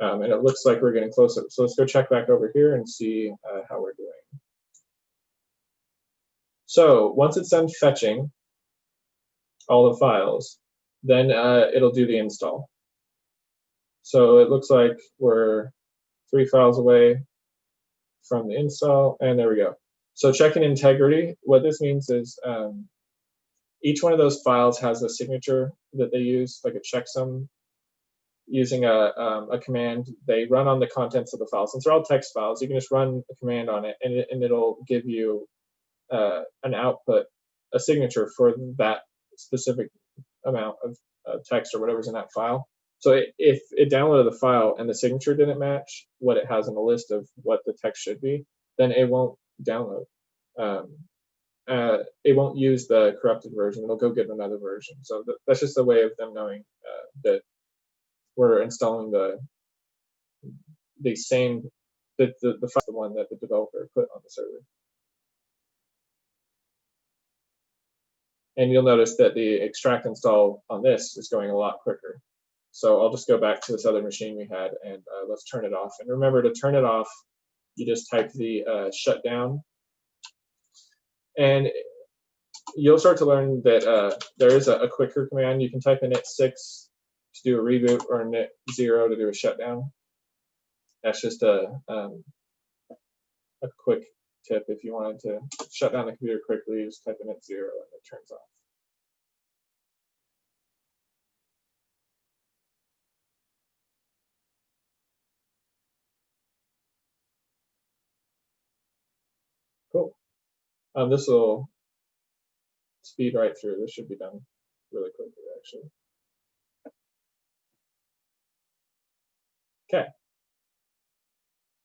And it looks like we're getting close up. So let's go check back over here and see how we're doing. So once it's done fetching, all the files, then it'll do the install. So it looks like we're 3 files away from the install, and there we go. So checking integrity, what this means is each one of those files has a signature that they use, like a checksum, using a command. They run on the contents of the file. Since they're all text files, you can just run a command on it, and it'll give you an output, a signature for that specific amount of text or whatever's in that file. So if it downloaded the file and the signature didn't match what it has in the list of what the text should be, then it won't download. It won't use the corrupted version. It'll go get another version. So that's just a way of them knowing that we're installing the same, the one that the developer put on the server. And you'll notice that the extract install on this is going a lot quicker. So I'll just go back to this other machine we had, and let's turn it off. And remember, to turn it off, you just type the shutdown. And you'll start to learn that there is a quicker command. You can type in -6 to do a reboot, or -0 to do a shutdown. That's just a quick tip. If you wanted to shut down the computer quickly, you just type in -0 and it turns off. Cool. This will speed right through. This should be done really quickly, actually. Okay.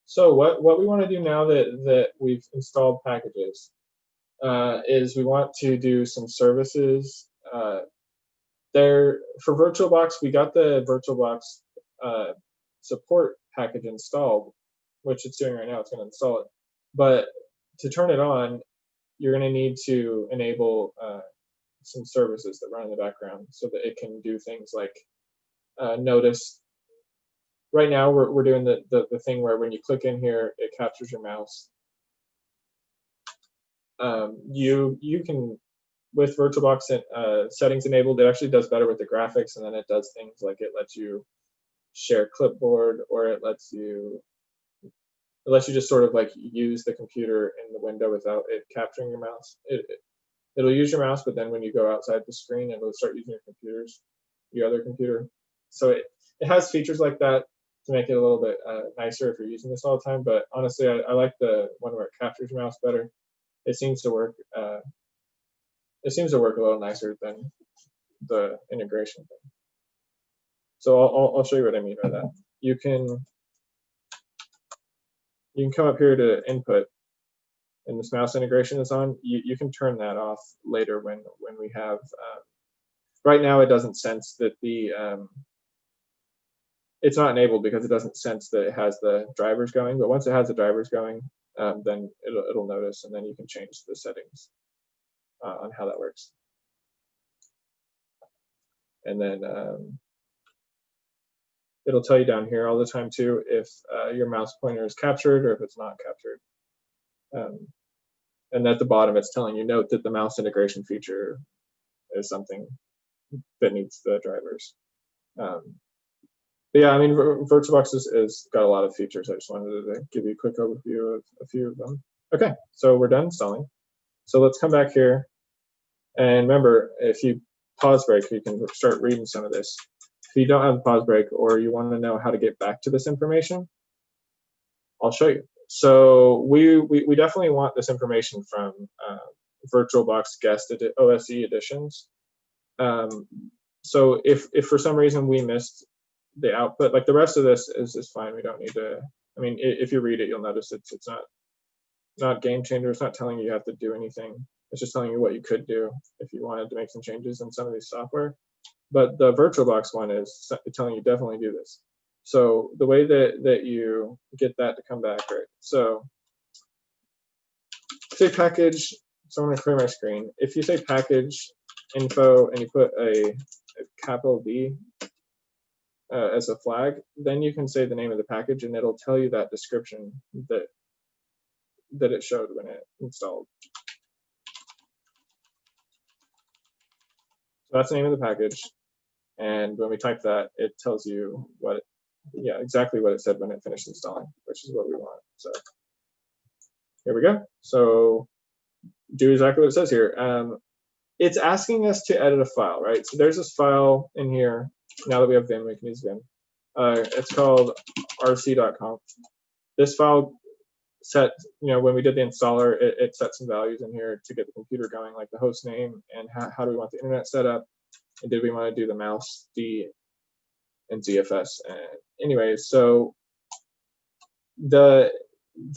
So what we want to do now that we've installed packages is we want to do some services. There for VirtualBox, we got the VirtualBox support package installed, which it's doing right now. It's going to install it, but to turn it on, you're going to need to enable some services that run in the background so that it can do things like notice. Right now, we're doing the thing where when you click in here, it captures your mouse. You can, with VirtualBox settings enabled, it actually does better with the graphics, and then it does things like it lets you share clipboard, or it lets you just sort of like use the computer in the window without it capturing your mouse. It'll use your mouse, but then when you go outside the screen, it'll start using your other computer. So it has features like that to make it a little bit nicer if you're using this all the time. But honestly, I like the one where it captures your mouse better. It seems to work. It seems to work a little nicer than the integration thing. So I'll show you what I mean by that. You can come up here to input, and this mouse integration is on. You can turn that off later when we have. Right now, it doesn't sense that it's not enabled because it doesn't sense that it has the drivers going. But once it has the drivers going, then it'll notice, and then you can change the settings on how that works. And then it'll tell you down here all the time too if your mouse pointer is captured or if it's not captured. And at the bottom, it's telling you, note that the mouse integration feature is something that needs the drivers. But yeah, I mean, VirtualBox has got a lot of features. I just wanted to give you a quick overview of a few of them. Okay, so we're done installing. So let's come back here. And remember, if you pause break, you can start reading some of this. If you don't have a pause break, or you want to know how to get back to this information, I'll show you. So we definitely want this information from VirtualBox guest OSE editions. So if for some reason we missed the output, like the rest of this is fine. We don't need to. I mean, if you read it, you'll notice it's not game changer. It's not telling you have to do anything. It's just telling you what you could do if you wanted to make some changes in some of these software. But the VirtualBox one is telling you definitely do this. So the way that you get that to come back, right? So say package. So I'm going to clear my screen. If you say package info and you put a capital D as a flag, then you can say the name of the package, and it'll tell you that description that it showed when it installed. that's the name of the package. And when we type that, it tells you what, exactly what it said when it finished installing, which is what we want. So here we go. So do exactly what it says here. It's asking us to edit a file, right? So there's this file in here. Now that we have Vim, we can use Vim. It's called rc.conf. This file set, when we did the installer, it set some values in here to get the computer going, like the host name and how do we want the internet set up, and did we want to do the mouse, D, and ZFS. And anyways, so the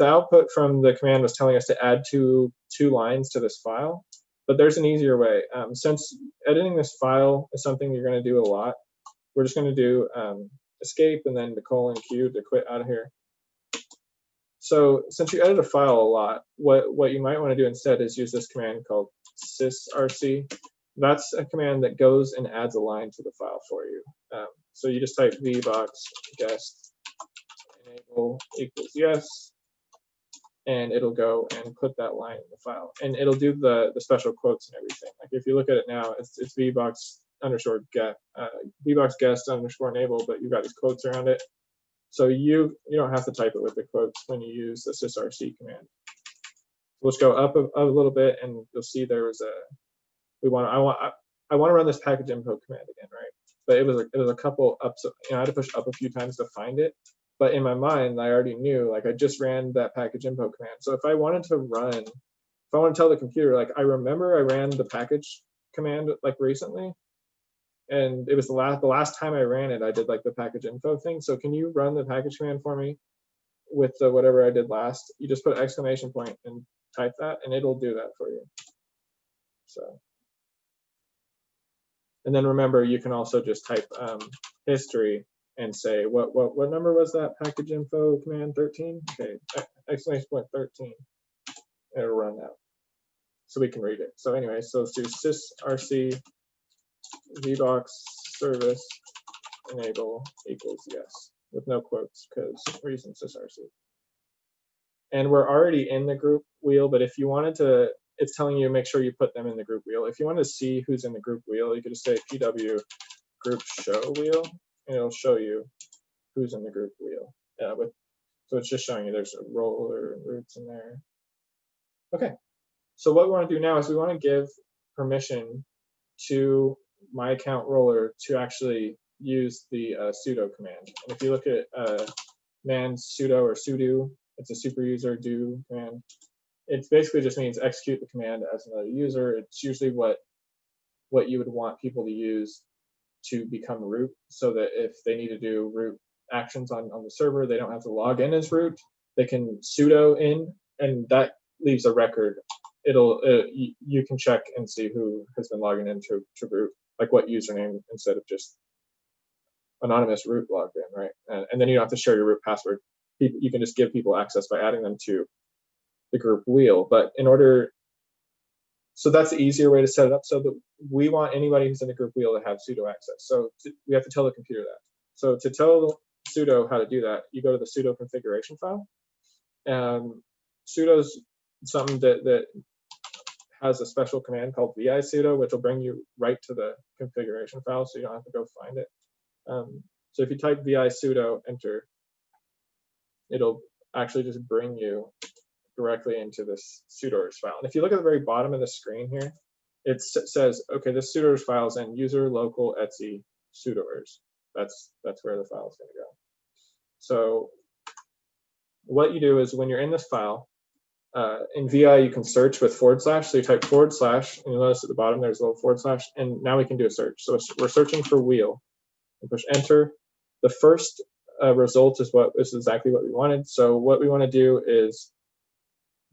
output from the command was telling us to add two lines to this file, but there's an easier way. Since editing this file is something you're going to do a lot, we're just going to do escape and then the :Q to quit out of here. So since you edit a file a lot, what you might want to do instead is use this command called sysrc. That's a command that goes and adds a line to the file for you. So you just type VBox guest enable equals yes, and it'll go and put that line in the file, and it'll do the special quotes and everything. Like if you look at it now, it's VBox underscore get VBox guest underscore enable, but you've got these quotes around it. So you don't have to type it with the quotes when you use the sysrc command. Let's go up a little bit, and you'll see there was I want to run this package info command again, right? But it was a couple ups. I had to push up a few times to find it. But in my mind, I already knew, like I just ran that package info command. So if I wanted to tell the computer, like I remember I ran the package command like recently, and it was the last time I ran it, I did like the package info thing. So can you run the package command for me with the whatever I did last? You just put exclamation point and type that, and it'll do that for you. So, and then remember, you can also just type history and say what number was that package info command? 13. Okay, exclamation point 13. It'll run that, so we can read it. So anyway, so let's do sysrc VBox service enable equals yes with no quotes because we're using sysrc. And we're already in the group wheel, but if you wanted to, it's telling you make sure you put them in the group wheel. If you want to see who's in the group wheel, you could just say pw group show wheel, and it'll show you who's in the group wheel. So it's just showing you there's a roller and roots in there. Okay, so what we want to do now is we want to give permission to my account roller to actually use the sudo command. And if you look at man sudo or sudo, it's a super user do command. It basically just means execute the command as another user. It's usually what you would want people to use to become root, so that if they need to do root actions on the server, they don't have to log in as root. They can sudo in, and that leaves a record. You can check and see who has been logging into root, like what username, instead of just anonymous root logged in, right? And then you don't have to share your root password. You can just give people access by adding them to the group wheel. But so that's the easier way to set it up, so that we want anybody who's in the group wheel to have sudo access. So we have to tell the computer that. So to tell sudo how to do that, you go to the sudo configuration file. Sudo's something that has a special command called vi sudo, which will bring you right to the configuration file, so you don't have to go find it. So if you type vi sudo, enter, it'll actually just bring you directly into this sudoers file. And if you look at the very bottom of the screen here, it says, okay, this sudoers file is in user local etc sudoers. That's where the file is going to go. So what you do is when you're in this file, in VI you can search with // so you type // and you'll notice at the bottom there's a little // and now we can do a search. So we're searching for wheel. We push enter. The first result is exactly what we wanted. So what we want to do is,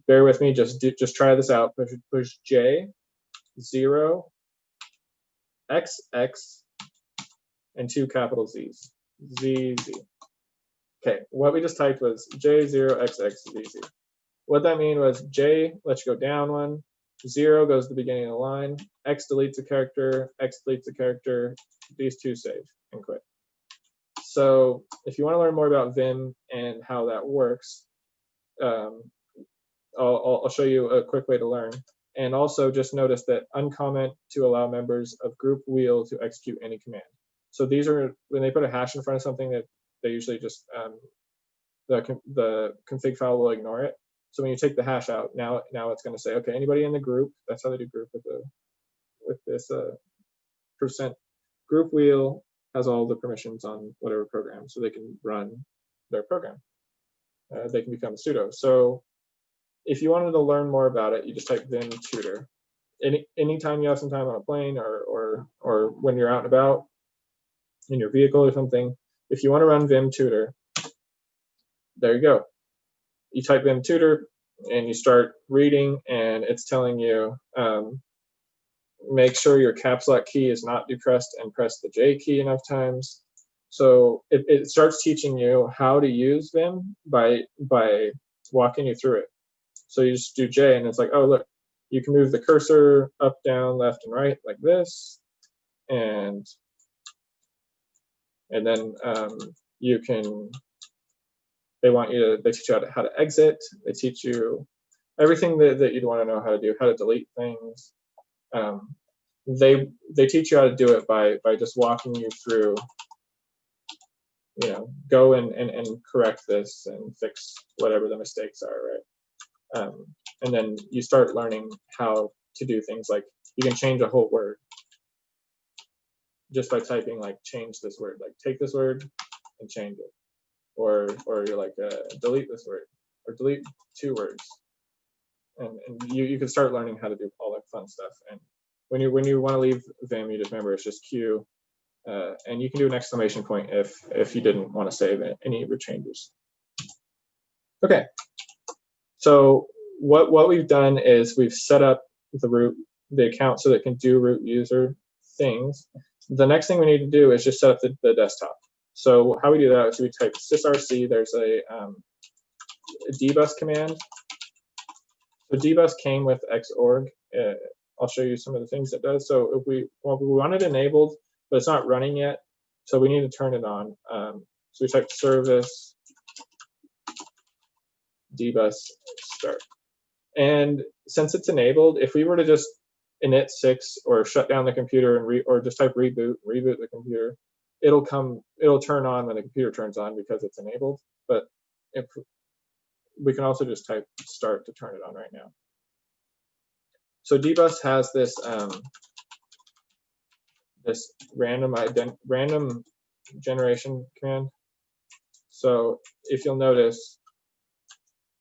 bear with me, just try this out. Push J, 0, XX, and 2 capital Z's. ZZ. Okay, what we just typed was J0XXZZ. What that mean was J lets you go down one, 0 goes to the beginning of the line, X deletes a character, X deletes a character, these two save and quit. So if you want to learn more about Vim and how that works, I'll show you a quick way to learn. And also just notice that uncomment to allow members of group wheel to execute any command. So these are, when they put a hash in front of something, that they usually just, the config file will ignore it. So when you take the hash out, now it's going to say, okay, anybody in the group, that's how they do group with this percent group wheel has all the permissions on whatever program, so they can run their program. They can become a sudo. So if you wanted to learn more about it, you just type vim tutor. Anytime you have some time on a plane or when you're out and about in your vehicle or something, if you want to run vim tutor, there you go. You type vim tutor and you start reading, and it's telling you make sure your caps lock key is not depressed and press the J key enough times. So it starts teaching you how to use Vim by walking you through it. So you just do J, and it's like, oh, look, you can move the cursor up, down, left, and right like this. And then you can, they teach you how to exit. They teach you everything that you'd want to know how to do, how to delete things. They teach you how to do it by just walking you through, go and correct this and fix whatever the mistakes are, right? And then you start learning how to do things like you can change a whole word just by typing like change this word, like take this word and change it, or you're like delete this word or delete 2 words, and you can start learning how to do all that fun stuff. And when you want to leave Vim, you just remember it's just Q, and you can do an exclamation point if you didn't want to save any of your changes. Okay, so what we've done is we've set up the account so that it can do root user things. The next thing we need to do is just set up the desktop. So how we do that is we type sysrc. There's a dbus command. So dbus came with xorg. I'll show you some of the things it does. So if we want it enabled, but it's not running yet, so we need to turn it on. So we type service dbus start. And since it's enabled, if we were to just init 6 or shut down the computer or just type reboot the computer, it'll turn on when the computer turns on because it's enabled. But if we can also just type start to turn it on right now. So dbus has this this random generation command. So if you'll notice,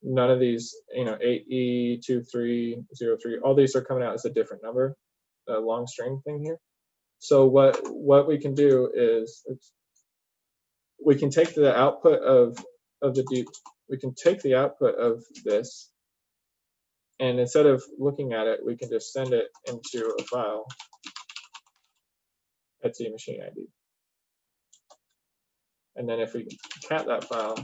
none of these, 8E2303, all these are coming out as a different number, a long string thing here. So what we can do is we can take the output of this, and instead of looking at it, we can just send it into a file, Etsy machine ID. And then if we cat that file,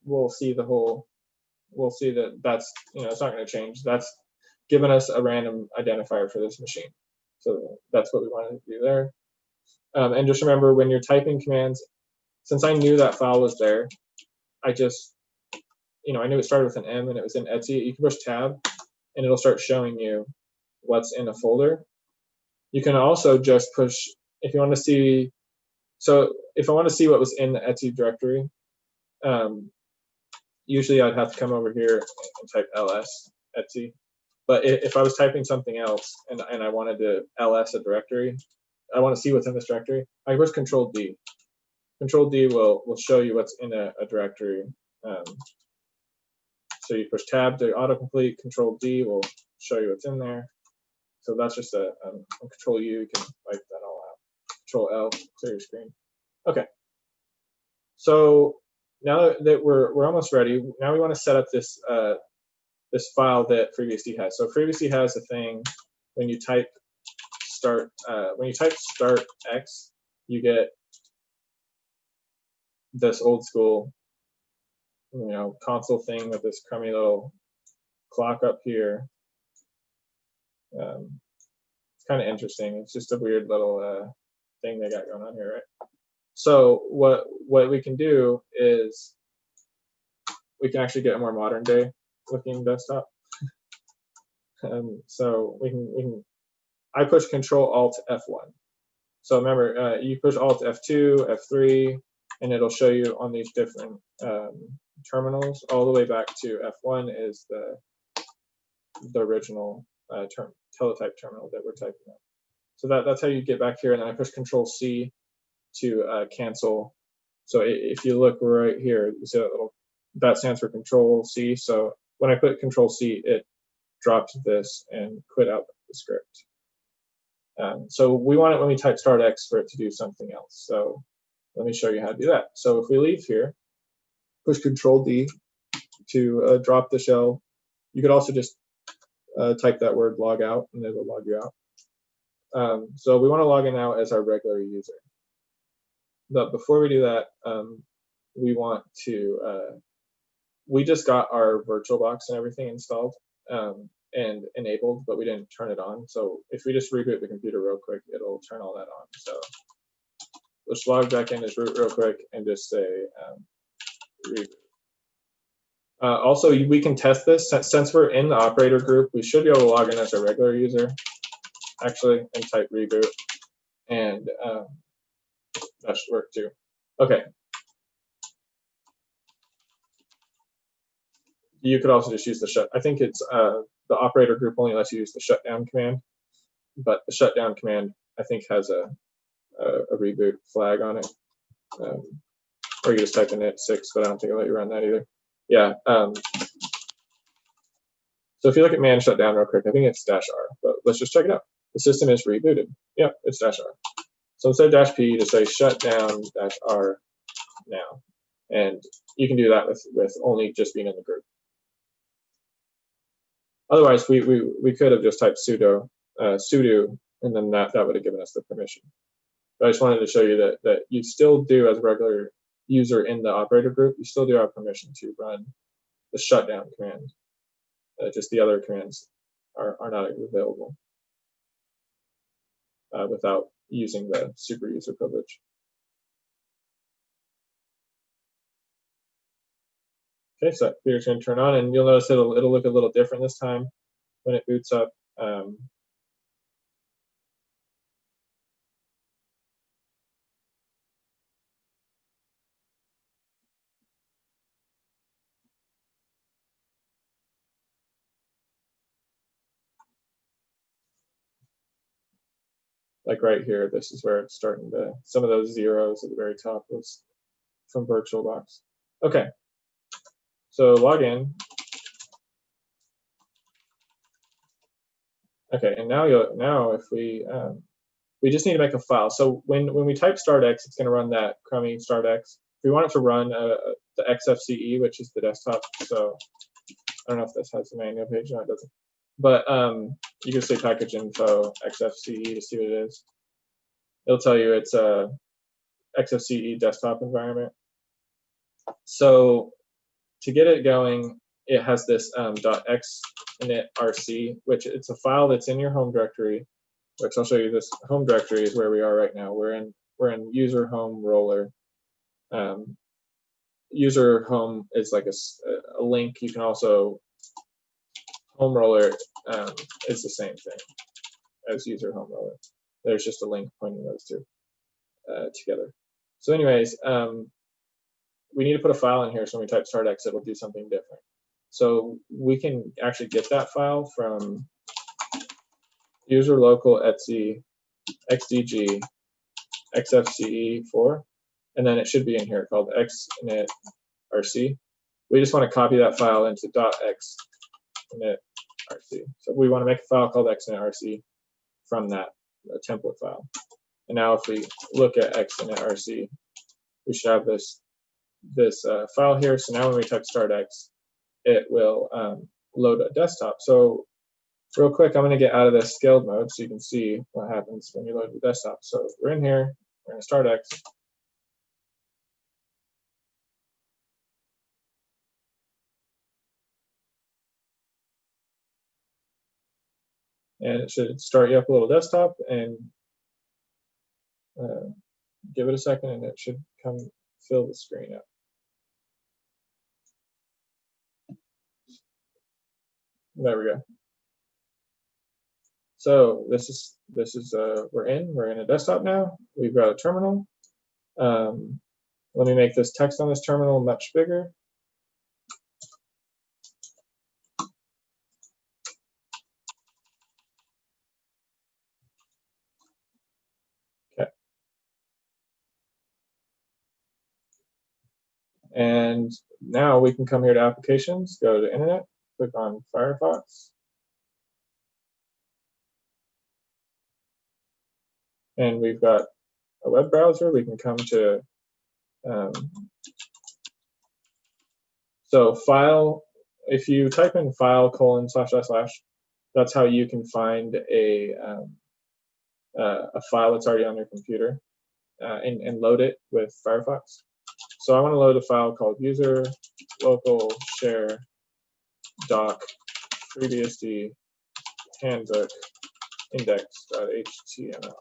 we'll see that's, it's not going to change. That's given us a random identifier for this machine. So that's what we wanted to do there. And just remember, when you're typing commands, since I knew that file was there, I just, I knew it started with an M and it was in Etsy. You can push tab and it'll start showing you what's in a folder. You can also just push, if you want to see, so if I want to see what was in the Etsy directory, usually I'd have to come over here and type ls Etsy. But if I was typing something else and I wanted to ls a directory, I want to see what's in this directory, I push Control D. Control D will show you what's in a directory. So you push tab to autocomplete, Control D will show you what's in there. So that's just a Control U, you can wipe that all out. Control L, clear your screen. Okay. So now that we're almost ready, now we want to set up this this file that FreeBSD has. So FreeBSD has a thing when you type start X, you get this old school, console thing with this crummy little clock up here. It's kind of interesting. It's just a weird little thing they got going on here, right? So what we can do is we can actually get a more modern day looking desktop. So we can. I push Control Alt F1. So remember, you push Alt F2, F3, and it'll show you on these different terminals all the way back to F1 is the original teletype terminal that we're typing on. So that's how you get back here, and then I push Control C to cancel. So if you look right here, you see that stands for Control C. So when I put Control C, it dropped this and quit out the script. So we want it when we type Start X for it to do something else. So let me show you how to do that. So if we leave here, push Control D to drop the shell. You could also just type that word log out and it will log you out. So we want to log in now as our regular user. But before we do that, we want to, we just got our VirtualBox and everything installed and enabled, but we didn't turn it on. So if we just reboot the computer real quick, it'll turn all that on. So let's log back in as root real quick and just say reboot. Also, we can test this. Since we're in the operator group, we should be able to log in as a regular user, actually, and type reboot. And that should work too. Okay. You could also just use the shut. I think it's the operator group only lets you use the shutdown command, but the shutdown command I think has a reboot flag on it. Or you just type in it 6, but I don't think it'll let you run that either. Yeah. So if you look at man shutdown real quick, I think it's -R, but let's just check it out. The system is rebooted. Yep, it's -R. So instead of -P, just say shutdown -R now. And you can do that with only just being in the group. Otherwise, we could have just typed sudo, and then that would have given us the permission. But I just wanted to show you that you still do, as a regular user in the operator group, you still do have permission to run the shutdown command. Just the other commands are not available without using the super user privilege. Okay, so that computer's going to turn on, and you'll notice it'll look a little different this time when it boots up. Like right here, this is where it's starting to, some of those zeros at the very top was from VirtualBox. Okay, so log in. Okay, and now if we just need to make a file. So when we type startx, it's going to run that crummy startx. If we want it to run the xfce, which is the desktop, so I don't know if this has the manual page. No, it doesn't. But you can say package info xfce to see what it is. It'll tell you it's a xfce desktop environment. So to get it going, it has this .xinit.rc, which it's a file that's in your home directory, which I'll show you. This home directory is where we are right now. We're in user home roller. User home is like a link. You can also, home roller is the same thing as user home roller. There's just a link pointing those two together. So anyways, we need to put a file in here, so when we type startx, it'll do something different. So we can actually get that file from user local etc xdg xfce4, and then it should be in here called xinit.rc. We just want to copy that file into .xinit.rc. So we want to make a file called xinit.rc from that template file. And now if we look at xinit.rc, we should have this file here. So now when we type startx, it will load a desktop. So real quick, I'm going to get out of this scaled mode so you can see what happens when you load the desktop. So we're in here, we're going to startx. And it should start you up a little desktop, and give it a second and it should come fill the screen up. There we go. So this is we're in a desktop now. We've got a terminal. Let me make this text on this terminal much bigger. Okay. And now we can come here to applications, go to internet, click on Firefox. And we've got a web browser. We can come to, so file, if you type in file : //, that's how you can find a file that's already on your computer and load it with Firefox. So I want to load a file called user local share doc FreeBSD handbook index.html.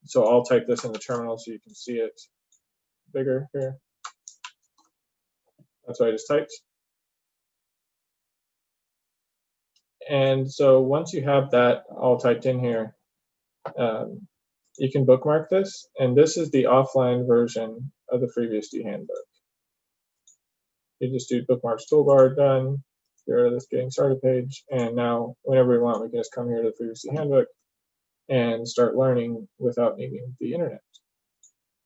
So I'll type this in the terminal so you can see it bigger here. That's what I just typed. And so once you have that all typed in here, you can bookmark this. And this is the offline version of the FreeBSD handbook. You just do bookmarks toolbar, done, get rid of this getting started page. And now whenever we want, we can just come here to the FreeBSD handbook and start learning without needing the internet.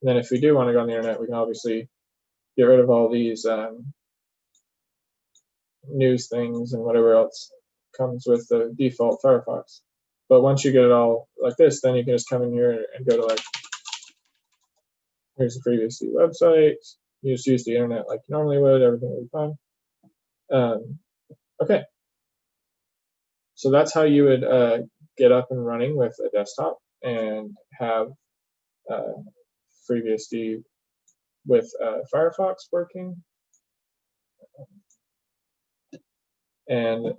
And then if we do want to go on the internet, we can obviously get rid of all these news things and whatever else comes with the default Firefox. But once you get it all like this, then you can just come in here and go to like, here's the FreeBSD website. You just use the internet like you normally would, everything will be fine. Okay. So that's how you would get up and running with a desktop and have FreeBSD with Firefox working. And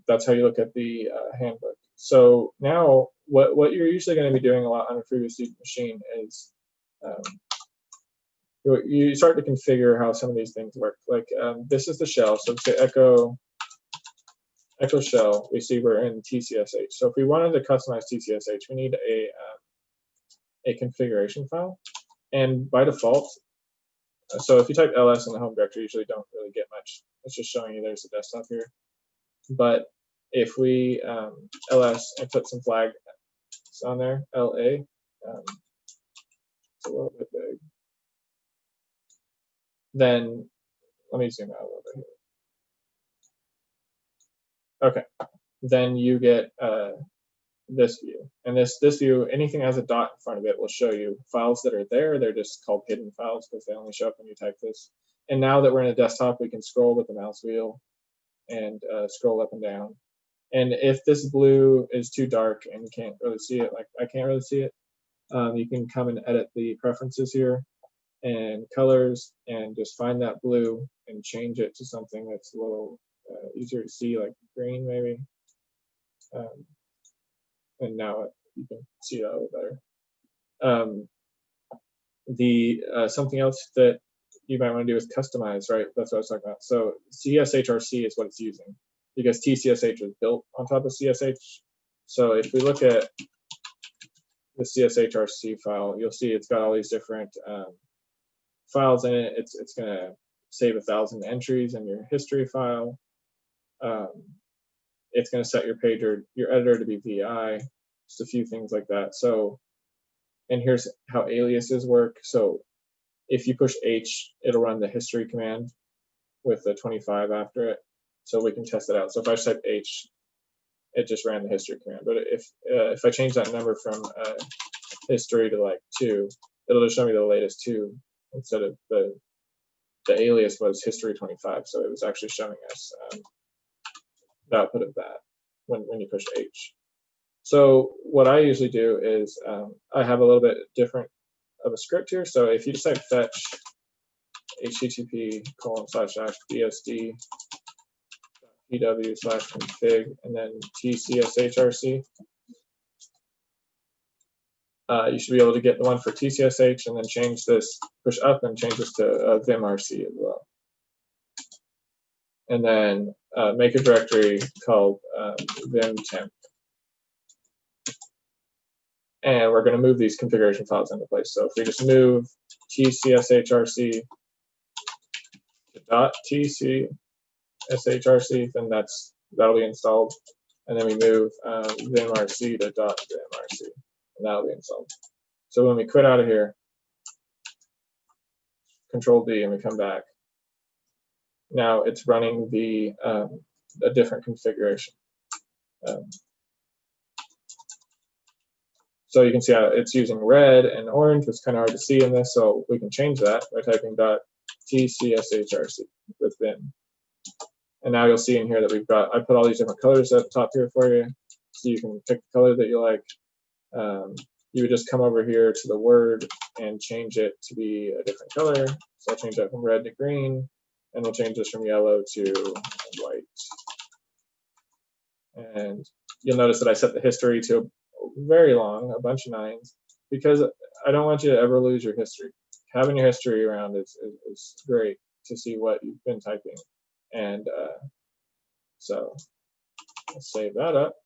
that's how you look at the handbook. So now what you're usually going to be doing a lot on a FreeBSD machine is you start to configure how some of these things work. Like this is the shell. So say echo shell, we see we're in TCSH. So if we wanted to customize TCSH, we need a configuration file. And by default, so if you type ls in the home directory, you usually don't really get much. It's just showing you there's a desktop here. But if we ls and put some flags on there, la, it's a little bit big. Then let me zoom out a little bit here. Okay, then you get this view, and this view, anything that has a dot in front of it will show you files that are there. They're just called hidden files because they only show up when you type this. And now that we're in a desktop, we can scroll with the mouse wheel and scroll up and down. And if this blue is too dark and you can't really see it, like I can't really see it, you can come and edit the preferences here and colors and just find that blue and change it to something that's a little easier to see, like green maybe. And now you can see that a little better. Something else that you might want to do is customize, right? That's what I was talking about. So CSHRC is what it's using because TCSH was built on top of CSH. So if we look at the CSHRC file, you'll see it's got all these different files in it. It's going to save 1,000 entries in your history file. It's going to set your page or your editor to be VI, just a few things like that. So, and here's how aliases work. So if you push H, it'll run the history command with the 25 after it. So we can test it out. So if I type H, it just ran the history command. But if I change that number from history to like 2, it'll just show me the latest 2 instead of the alias was history 25. So it was actually showing us the output of that when you push H. So what I usually do is I have a little bit different of a script here. So if you just type fetch http://bsd.pw/config and then tcshrc, you should be able to get the one for TCSH and then change this, push up and change this to vimrc as well. and then make a directory called vim temp. And we're going to move these configuration files into place. So if we just move tcshrc to .tcshrc, then that'll be installed. And then we move vimrc to .vimrc, and that'll be installed. So when we quit out of here, Control D, and we come back, now it's running a different configuration. So you can see how it's using red and orange. It's kind of hard to see in this, so we can change that by typing .tcshrc with vim. And now you'll see in here that I put all these different colors at the top here for you, so you can pick the color that you like. You would just come over here to the word and change it to be a different color. So I'll change that from red to green, and we'll change this from yellow to white. And you'll notice that I set the history to very long, a bunch of 9s, because I don't want you to ever lose your history. Having your history around is great to see what you've been typing. And so let's save that up.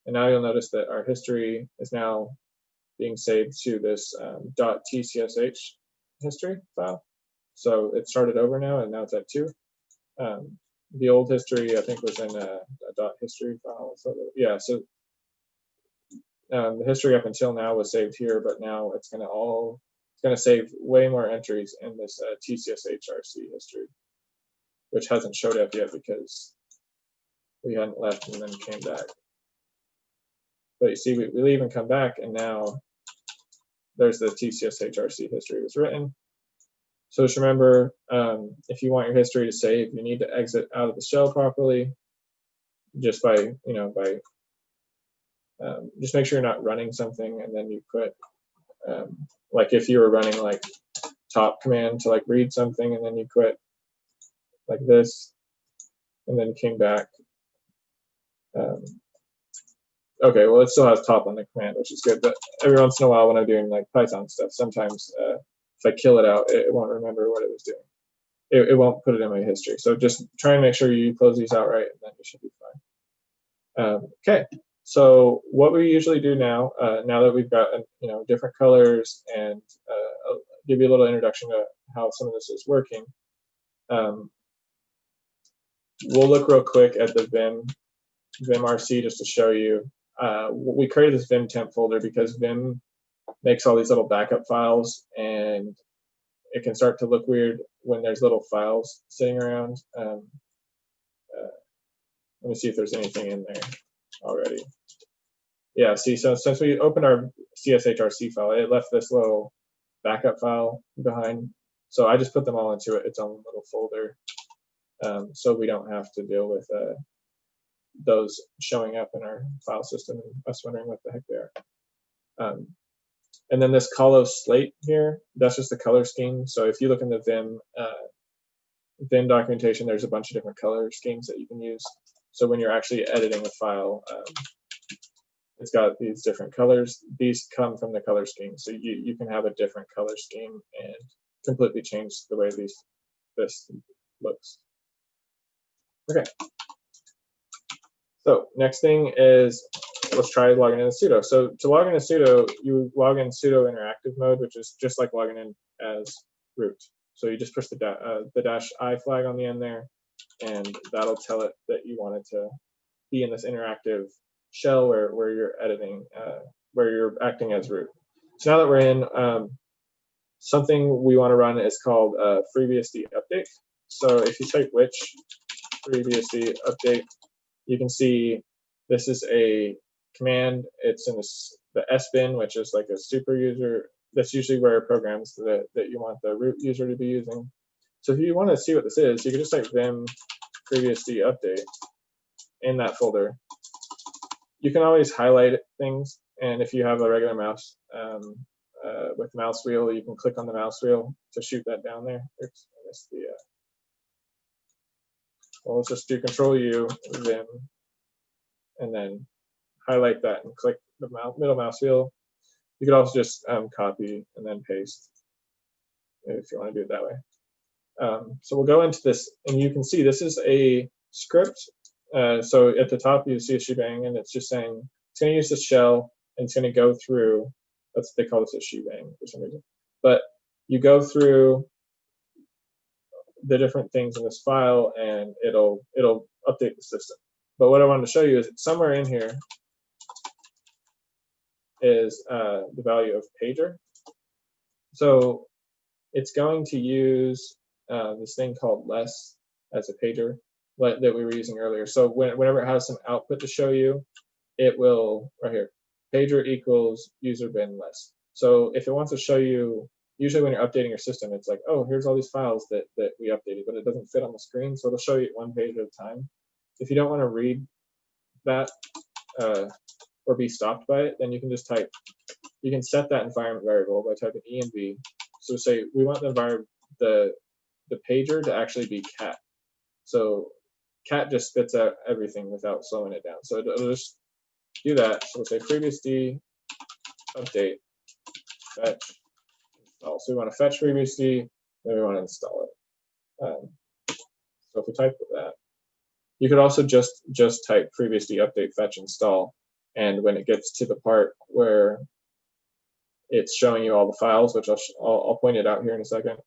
And now you'll notice that our history is now being saved to this .tcsh history file. So it started over now, and now it's at 2. The old history, I think, was in a .history file. So yeah, so the history up until now was saved here, but now it's going to save way more entries in this tcshrc history, which hasn't showed up yet because we hadn't left and then came back. But you see, we leave and come back, and now there's the tcshrc history was written. So just remember, if you want your history to save, you need to exit out of the shell properly, just by just make sure you're not running something and then you quit. Like if you were running like top command to like read something and then you quit like this, and then came back. Okay, well, it still has top on the command, which is good. But every once in a while, when I'm doing like Python stuff, sometimes if I kill it out, it won't remember what it was doing. It won't put it in my history. So just try and make sure you close these out right, and then you should be fine. Okay, so what we usually do now, now that we've got different colors, and I'll give you a little introduction to how some of this is working. We'll look real quick at the vimrc just to show you. We created this vim temp folder because Vim makes all these little backup files, and it can start to look weird when there's little files sitting around. Let me see if there's anything in there already. Yeah, see, so since we opened our CSHRC file, it left this little backup file behind. So I just put them all into its own little folder, so we don't have to deal with those showing up in our file system and us wondering what the heck they are. And then this Colo slate here, that's just the color scheme. So if you look in the Vim documentation, there's a bunch of different color schemes that you can use. So when you're actually editing a file, it's got these different colors. These come from the color scheme. So you can have a different color scheme and completely change the way this looks. Okay. So next thing is, let's try logging in sudo. So to log in sudo, you log in sudo interactive mode, which is just like logging in as root. So you just push the -i flag on the end there, and that'll tell it that you want it to be in this interactive shell where you're editing, where you're acting as root. So now that we're in, something we want to run is called FreeBSD update. So if you type which FreeBSD update, you can see this is a command. It's in the sbin, which is like a super user. That's usually where programs that you want the root user to be using. So if you want to see what this is, you can just type vim FreeBSD update in that folder. You can always highlight things, and if you have a regular mouse with mouse wheel, you can click on the mouse wheel to shoot that down there. Oops, I missed the. Well, let's just do Control U, Vim, and then highlight that and click the middle mouse wheel. You could also just copy and then paste if you want to do it that way. So we'll go into this, and you can see this is a script. So at the top you see a shebang, and it's just saying it's going to use this shell, and it's going to go through. They call this a shebang for some reason. But you go through the different things in this file, and it'll update the system. But what I wanted to show you is somewhere in here is the value of pager. So it's going to use this thing called less as a pager that we were using earlier. So whenever it has some output to show you, it will, right here, pager equals user bin less. So if it wants to show you, usually when you're updating your system, it's like, oh, here's all these files that we updated, but it doesn't fit on the screen, so it'll show you one page at a time. If you don't want to read that or be stopped by it, then you can just type, you can set that environment variable by typing env. So say we want the environment, the pager to actually be cat. So cat just spits out everything without slowing it down. So it'll just do that. So we'll say FreeBSD update fetch install. So we want to fetch FreeBSD, then we want to install it. So if we type that, you could also just type FreeBSD update fetch install, and when it gets to the part where it's showing you all the files, which I'll point it out here in a second,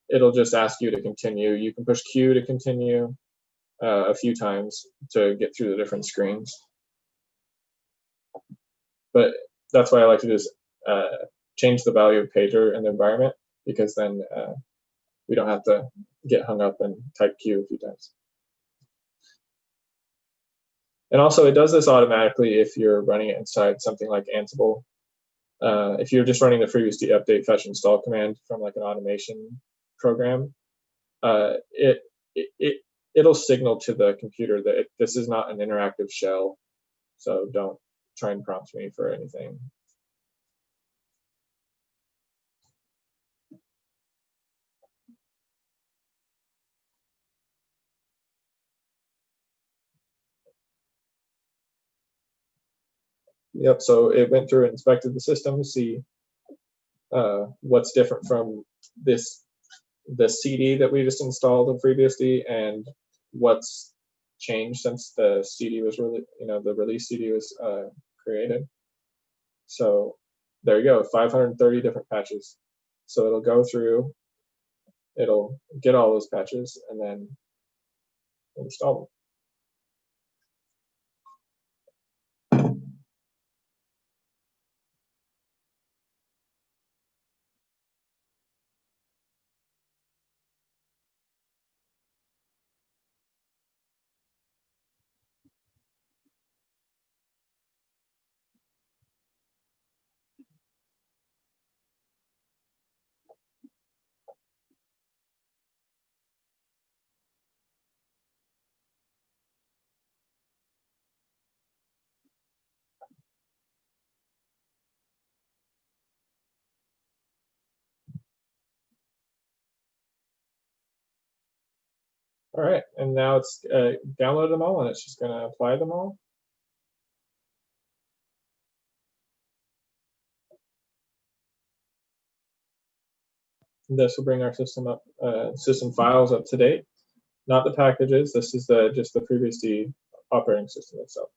it'll just ask you to continue. You can push Q to continue a few times to get through the different screens. But that's why I like to just change the value of pager in the environment, because then we don't have to get hung up and type Q a few times. And also, it does this automatically if you're running it inside something like Ansible. If you're just running the FreeBSD update fetch install command from like an automation program, it'll signal to the computer that this is not an interactive shell, so don't try and prompt me for anything. Yep, so it went through and inspected the system to see what's different from the CD that we just installed in FreeBSD and what's changed since the CD was the release CD was created. So there you go, 530 different patches. So it'll go through, it'll get all those patches, and then install them. All right, and now it's downloaded them all, and it's just going to apply them all. This will bring our system up, system files up to date, not the packages. This is just the FreeBSD operating system itself.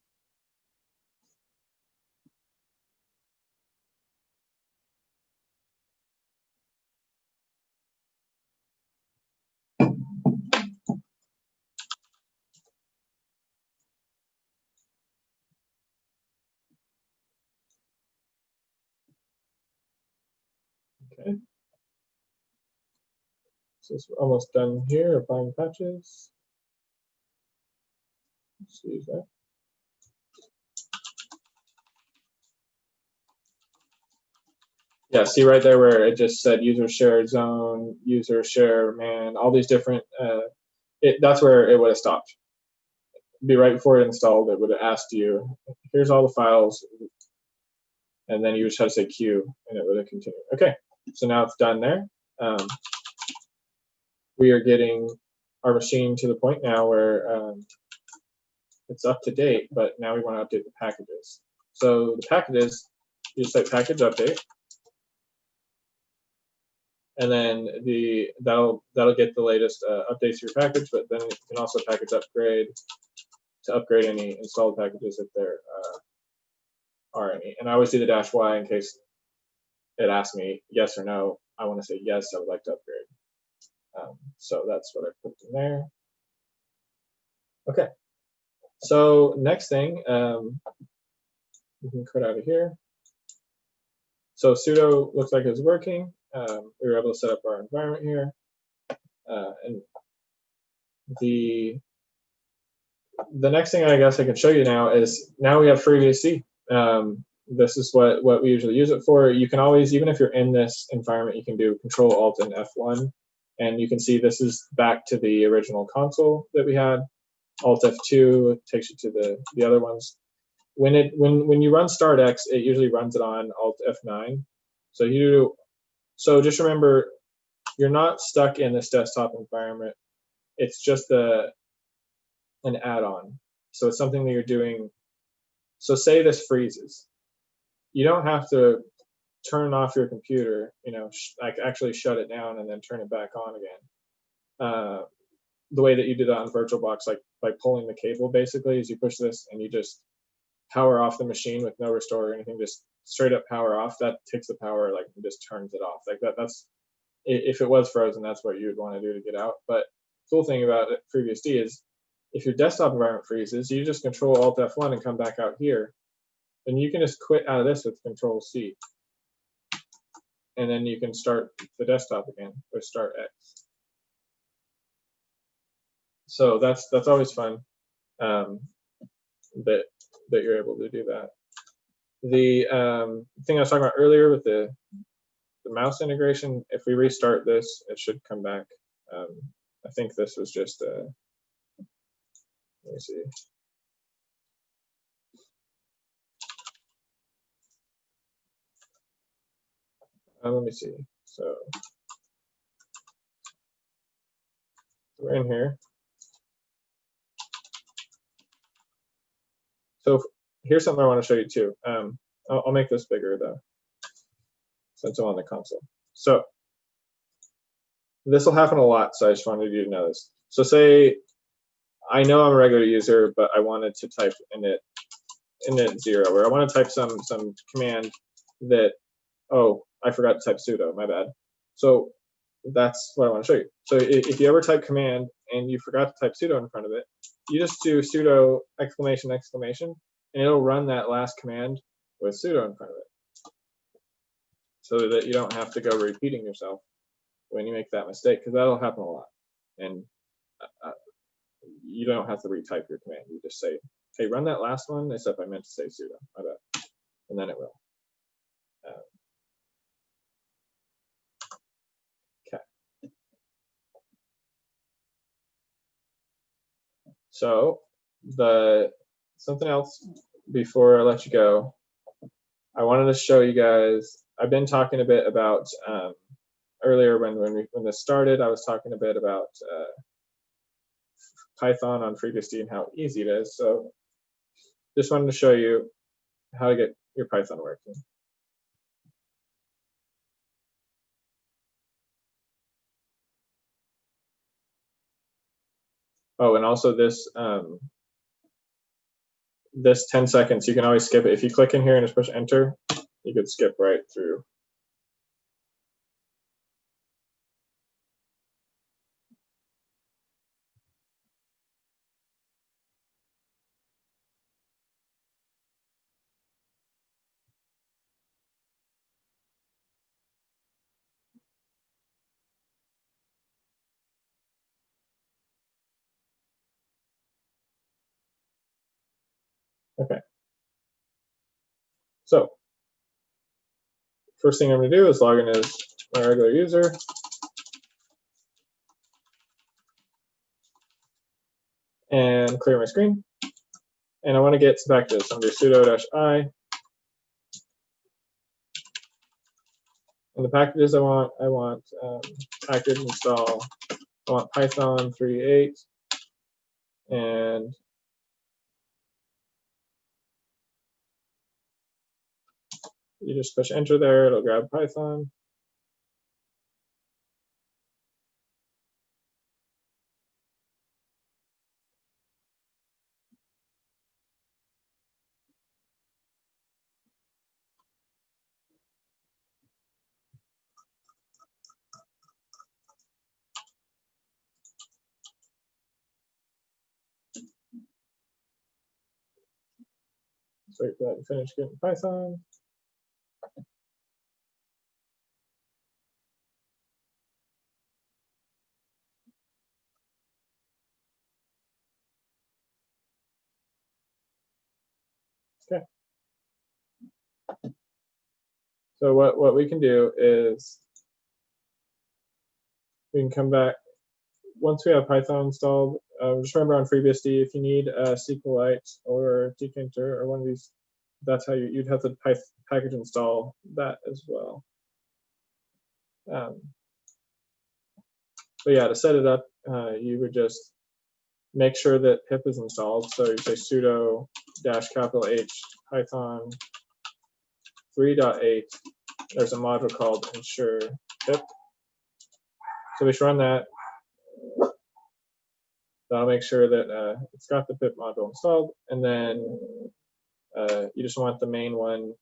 Okay. So it's almost done here, applying patches. Let's use that. Yeah, see right there where it just said user share zone, user share man, all these different, that's where it would have stopped. It'd be right before it installed, it would have asked you, here's all the files, and then you just have to say Q, and it would have continued. Okay, so now it's done there. We are getting our machine to the point now where it's up to date, but now we want to update the packages. So the packages, you just type package update, and then that'll get the latest updates to your package. But then you can also package upgrade to upgrade any installed packages if there are any. And I always do the -y in case it asks me yes or no. I want to say yes, I would like to upgrade. So that's what I put in there. Okay. So next thing, we can cut out of here. So sudo looks like it's working. We were able to set up our environment here. And the next thing I guess I can show you now is now we have FreeBSD. This is what we usually use it for. You can always, even if you're in this environment, you can do Control Alt and F1, and you can see this is back to the original console that we had. Alt F2 takes you to the other ones. When you run startx, it usually runs it on Alt F9. So just remember, you're not stuck in this desktop environment. It's just an add-on. So it's something that you're doing. So say this freezes. You don't have to turn off your computer, like actually shut it down and then turn it back on again. The way that you do that on VirtualBox, like by pulling the cable, basically, is you push this and you just power off the machine with no restore or anything, just straight up power off. That takes the power, like, and just turns it off. Like that's if it was frozen, that's what you would want to do to get out. But the cool thing about FreeBSD is if your desktop environment freezes, you just Control Alt F1 and come back out here. And you can just quit out of this with Control C. And then you can start the desktop again with Start X. So that's always fun that you're able to do that. The thing I was talking about earlier with the mouse integration, if we restart this, it should come back. I think this was just let me see. Let me see. So we're in here. So here's something I want to show you too. I'll make this bigger though, since I'm on the console. So this will happen a lot, so I just wanted you to know this. So say I know I'm a regular user, but I wanted to type init 0, or I want to type some command that, oh, I forgot to type sudo, my bad. So that's what I want to show you. So if you ever type command and you forgot to type sudo in front of it, you just do sudo ! And it'll run that last command with sudo in front of it, so that you don't have to go repeating yourself when you make that mistake, because that'll happen a lot. And you don't have to retype your command. You just say, hey, run that last one, except I meant to say sudo, my bad. And then it will. Okay. So something else before I let you go, I wanted to show you guys. I've been talking a bit about earlier when this started. I was talking a bit about Python on FreeBSD and how easy it is. So just wanted to show you how to get your Python working. Oh, and also this 10 seconds, you can always skip it. If you click in here and just push enter, you could skip right through. Okay. So first thing I'm going to do is log in as my regular user. And clear my screen. And I want to get back to this under sudo-i. And the packages I want package install. I want Python 3.8. And you just push enter there, it'll grab Python. wait for that to finish getting Python. Okay. So what we can do is we can come back once we have Python installed. Just remember on FreeBSD, if you need SQLite or Tkinter or one of these, that's how you'd have to package install that as well. But yeah, to set it up, you would just make sure that pip is installed. So you say sudo -H Python 3.8. There's a module called ensure pip. So we should run that. That'll make sure that it's got the pip module installed, and then you just want the main one.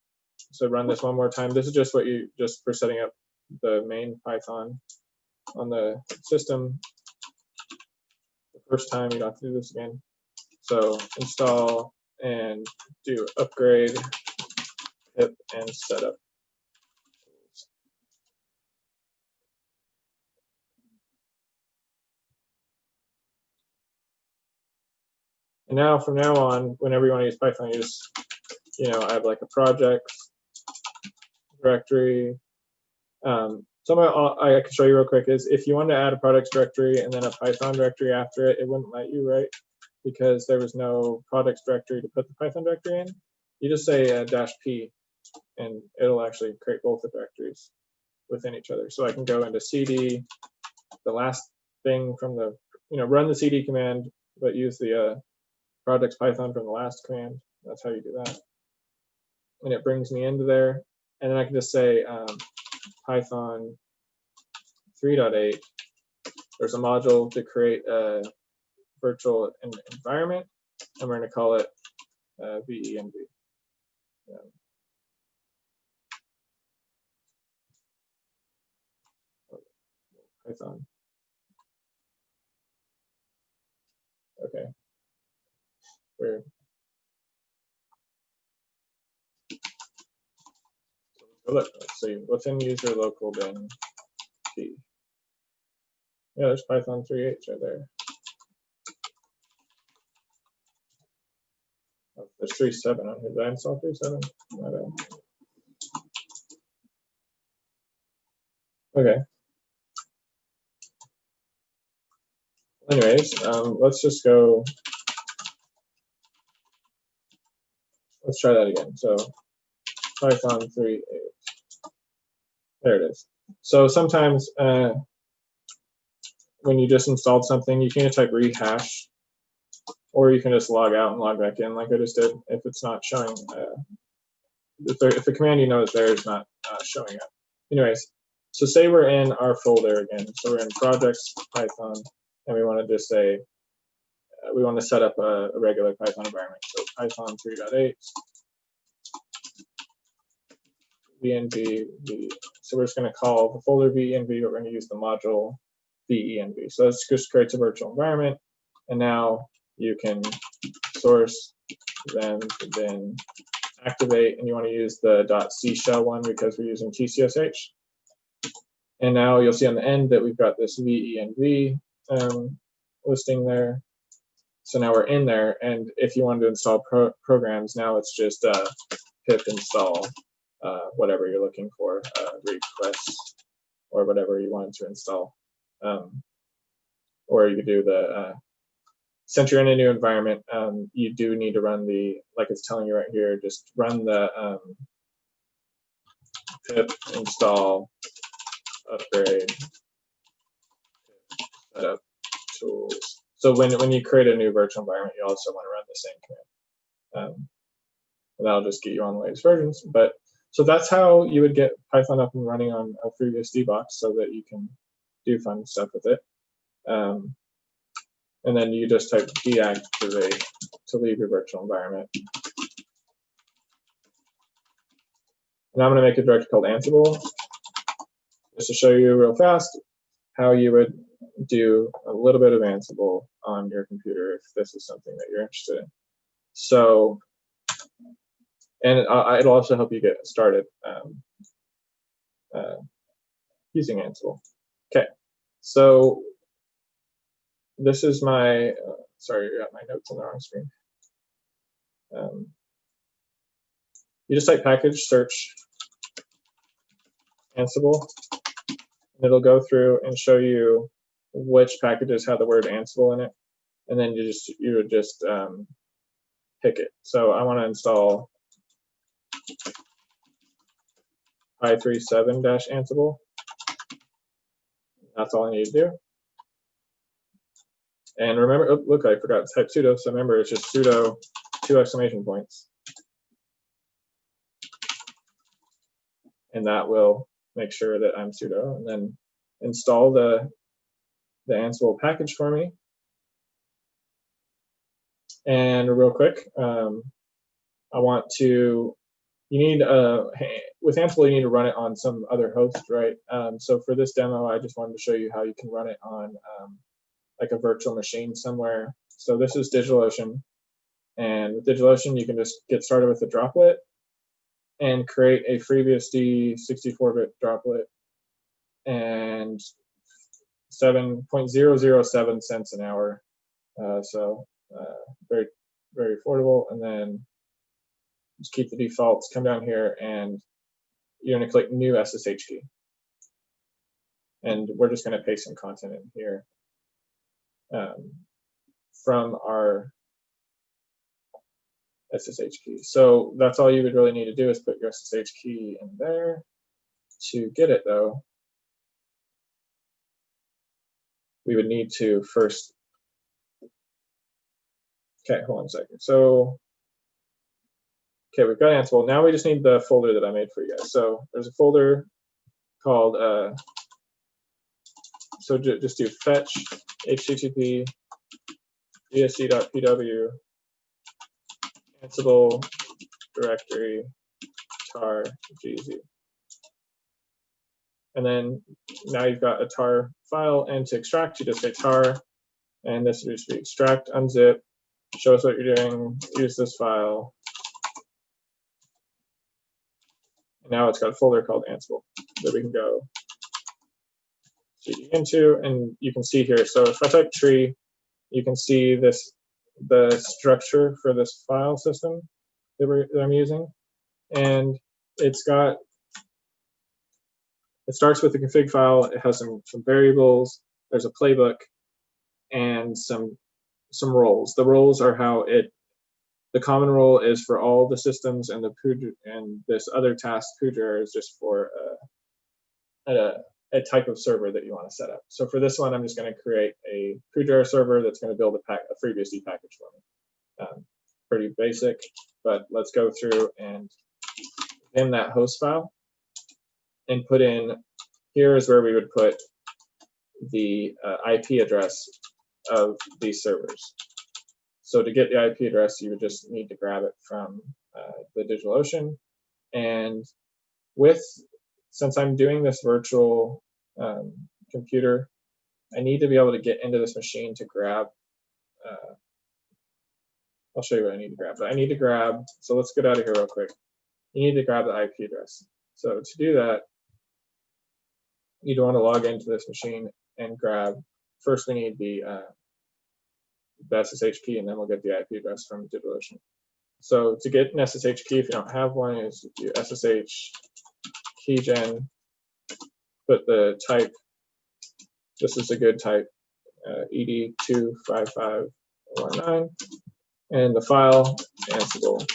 So run this one more time. This is just what you just for setting up the main Python on the system. The first time you don't have to do this again. So install and do upgrade pip and setup. And now, from now on, whenever you want to use Python, you just, I have like a project directory. Something I can show you real quick is if you want to add a products directory and then a Python directory after it, it wouldn't let you, right? Because there was no products directory to put the Python directory in. You just say -p, and it'll actually create both the directories within each other. So I can go into cd, the last thing from the, run the cd command, but use the projects Python from the last command. That's how you do that. And it brings me into there. And then I can just say Python 3.8. There's a module to create a virtual environment, and we're going to call it VENV. Python. Okay. Weird. So look, let's see, within user local bin P. Yeah, there's Python 3.8 right there. Oh, there's 3.7 on here. Did I install 3.7? My bad. Okay. Anyways, let's just go. Let's try that again. So Python 3.8. There it is. So sometimes when you just installed something, you can type rehash, or you can just log out and log back in like I just did if it's not showing. If the command you know is there is not showing up. Anyways, so say we're in our folder again. So we're in projects Python, and we want to just say we want to set up a regular Python environment. So Python 3.8 VNV. So we're just going to call the folder VENV, but we're going to use the module VENV. So this just creates a virtual environment, and now you can source, then activate, and you want to use the .c shell one because we're using TCSH. And now you'll see on the end that we've got this VENV listing there. So now we're in there, and if you wanted to install programs, now it's just pip install whatever you're looking for, requests or whatever you wanted to install. Or you could do the, since you're in a new environment, you do need to run the, like it's telling you right here, just run the pip install upgrade setup tools. So when you create a new virtual environment, you also want to run the same command. And that'll just get you on the latest versions. But so that's how you would get Python up and running on a FreeBSD box so that you can do fun stuff with it. And then you just type deactivate to leave your virtual environment. And I'm going to make a directory called Ansible just to show you real fast how you would do a little bit of Ansible on your computer if this is something that you're interested in. So And it'll also help you get started using Ansible. Okay, so this is my, sorry, I got my notes on the wrong screen. You just type package search Ansible, and it'll go through and show you which packages have the word Ansible in it, and then you would just pick it. So I want to install i37-Ansible. That's all I need to do. And remember, oh, look, I forgot to type sudo. So remember, it's just sudo 2 exclamation points. And that will make sure that I'm sudo. And then install the Ansible package for me. And real quick, I want to, you need, with Ansible, you need to run it on some other host, right? So for this demo, I just wanted to show you how you can run it on like a virtual machine somewhere. So this is DigitalOcean. And with DigitalOcean, you can just get started with a droplet and create a FreeBSD 64-bit droplet and 7.007 cents an hour. So very, very affordable. And then just keep the defaults, come down here, and you're going to click new SSH key. And we're just going to paste some content in here from our SSH key. So that's all you would really need to do is put your SSH key in there. To get it, though, we would need to first, okay, hold on a second. So, okay, we've got Ansible. Now we just need the folder that I made for you guys. So there's a folder called, so just do fetch http bsd.pw Ansible directory tar gz. And then now you've got a tar file, and to extract, you just say tar, and this would just be extract, unzip, show us what you're doing, use this file. And now it's got a folder called Ansible that we can go cd into, and you can see here. So if I type tree, you can see this, the structure for this file system that I'm using, and it starts with the config file. It has some variables. There's a playbook and some roles. The roles are how the common role is for all the systems, and this other task Pooja is just for a type of server that you want to set up. So for this one, I'm just going to create a Pooja server that's going to build a FreeBSD package for me. Pretty basic, but let's go through and in that host file and put in, here is where we would put the IP address of these servers. So to get the IP address, you would just need to grab it from the DigitalOcean. And since I'm doing this virtual computer, I need to be able to get into this machine to grab, I'll show you what I need to grab. But I need to grab, so let's get out of here real quick. You need to grab the IP address. So to do that, you'd want to log into this machine and grab, first we need the SSH key, and then we'll get the IP address from DigitalOcean. So to get an SSH key, if you don't have one, is do SSH keygen, put the type, this is a good type, ed25519, and the file, Ansible.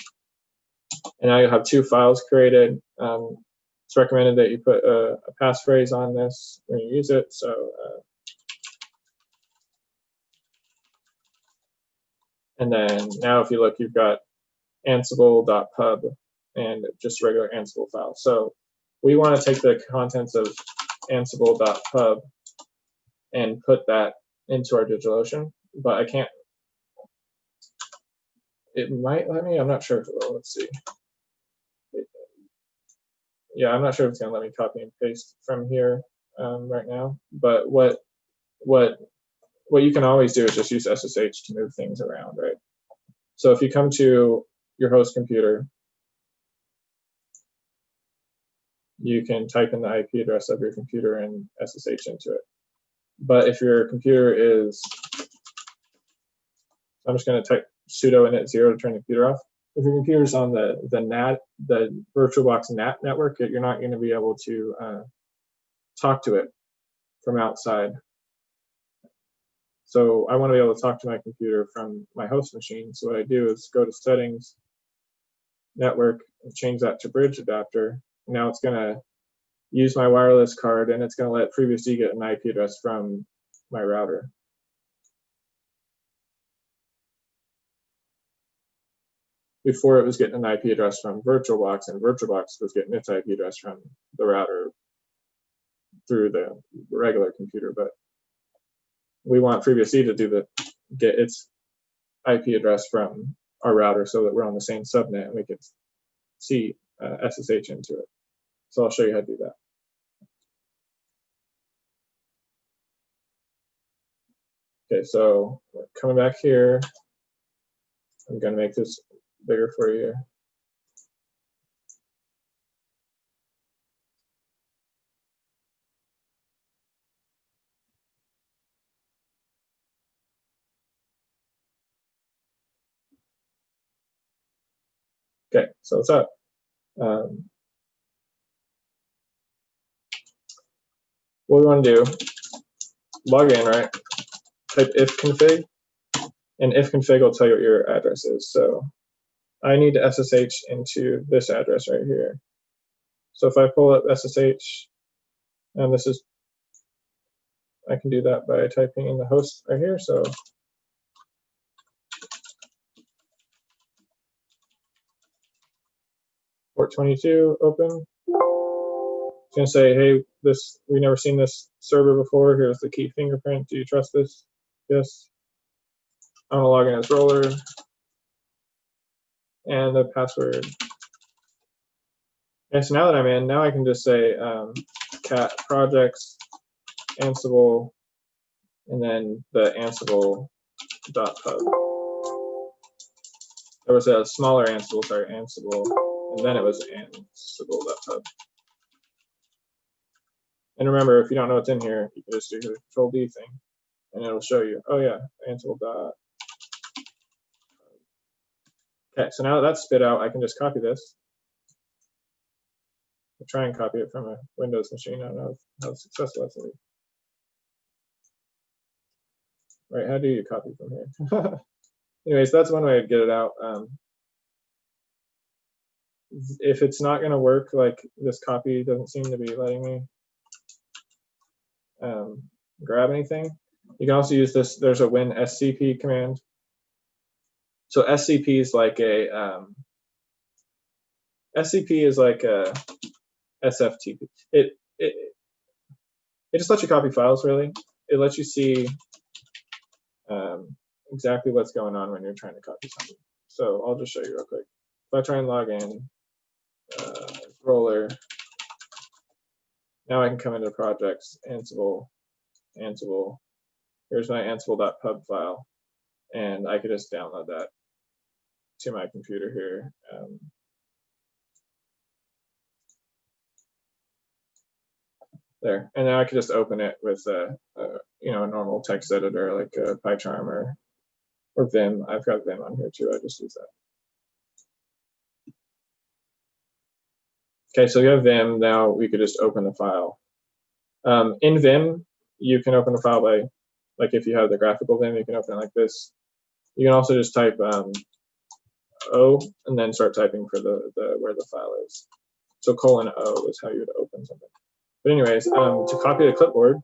And now you have 2 files created. It's recommended that you put a passphrase on this when you use it. So, and then now if you look, you've got ansible.pub and just regular Ansible file. So we want to take the contents of ansible.pub and put that into our DigitalOcean, but I can't. It might let me, I'm not sure if it will. Let's see. Yeah, I'm not sure if it's going to let me copy and paste from here right now. But what you can always do is just use SSH to move things around, right? So if you come to your host computer you can type in the IP address of your computer and SSH into it. But if your computer is, I'm just going to type sudo init 0 to turn the computer off. If your computer is on the VirtualBox NAT network, you're not going to be able to talk to it from outside. So I want to be able to talk to my computer from my host machine. So what I do is go to settings, network, and change that to bridge adapter. Now it's going to use my wireless card, and it's going to let FreeBSD get an IP address from my router. Before it was getting an IP address from VirtualBox, and VirtualBox was getting its IP address from the router through the regular computer. But we want FreeBSD to get its IP address from our router so that we're on the same subnet and we can see SSH into it. So I'll show you how to do that. Okay, so coming back here, I'm going to make this bigger for you. Okay, so what's up? What we want to do, log in, right? Type ifconfig, and ifconfig will tell you what your address is. So I need to SSH into this address right here. So if I pull up SSH, and this is, I can do that by typing in the host right here. So port 22, open. It's going to say, hey, we've never seen this server before. Here's the key fingerprint. Do you trust this? Yes. I'm going to log in as Roller. And the password. Okay, so now that I'm in, now I can just say cat projects, Ansible, and then the Ansible.pub. There was a smaller Ansible, sorry, Ansible, and then it was Ansible.pub. And remember, if you don't know what's in here, you can just do the Control D thing, and it'll show you, oh yeah, Ansible. Okay, so now that that's spit out, I can just copy this. I'll try and copy it from a Windows machine. I don't know how successful that's going to be. Right, how do you copy from here? Anyways, that's one way to get it out. If it's not going to work, like this copy doesn't seem to be letting me grab anything, you can also use this. There's a WinSCP command. So SCP is like a SFTP. It just lets you copy files, really. It lets you see exactly what's going on when you're trying to copy something. So I'll just show you real quick. If I try and log in, Roller, now I can come into projects, Ansible. Here's my Ansible.pub file, and I could just download that to my computer here. There, and now I can just open it with a normal text editor like PyCharm or Vim. I've got Vim on here too. I just use that. Okay, so you have Vim. Now we could just open the file. In Vim, you can open the file by, like if you have the graphical Vim, you can open it like this. You can also just type O and then start typing for where the file is. So :O is how you would open something. But anyways, to copy the clipboard,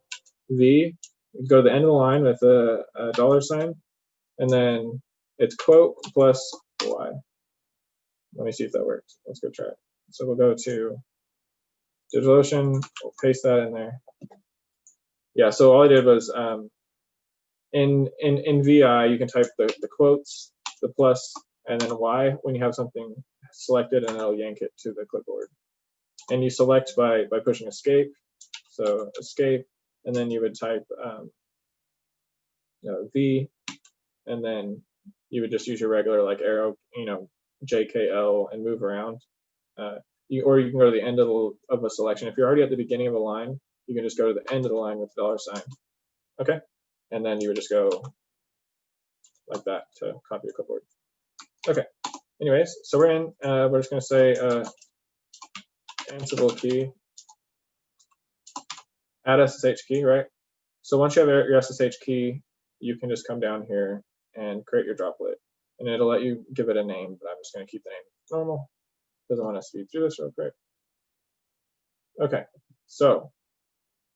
V, go to the end of the line with a $, and then it's quote plus Y. Let me see if that works. Let's go try it. So we'll go to DigitalOcean, we'll paste that in there. Yeah, so all I did was in VI, you can type the quotes, the plus, and then Y when you have something selected, and it'll yank it to the clipboard. And you select by pushing escape. So escape, and then you would type V, and then you would just use your regular like arrow, JKL, and move around. or you can go to the end of a selection. If you're already at the beginning of a line, you can just go to the end of the line with $sign. Okay, and then you would just go like that to copy your clipboard. Okay. Anyways, so we're in. We're just going to say Ansible key, add SSH key, right? So once you have your SSH key, you can just come down here and create your droplet, and it'll let you give it a name. But I'm just going to keep the name normal because I want to speed through this real quick. Okay, so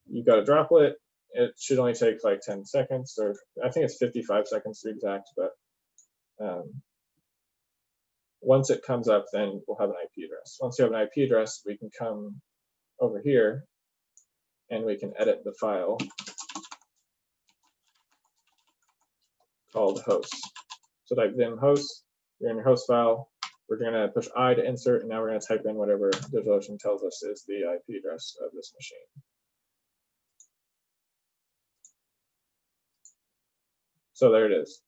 you've got a droplet. It should only take like 10 seconds, or I think it's 55 seconds to be exact, but once it comes up, then we'll have an IP address. Once you have an IP address, we can come over here and we can edit the file called host. So type vim host, you're in your host file. We're going to push I to insert, and now we're going to type in whatever DigitalOcean tells us is the IP address of this machine. So there it is.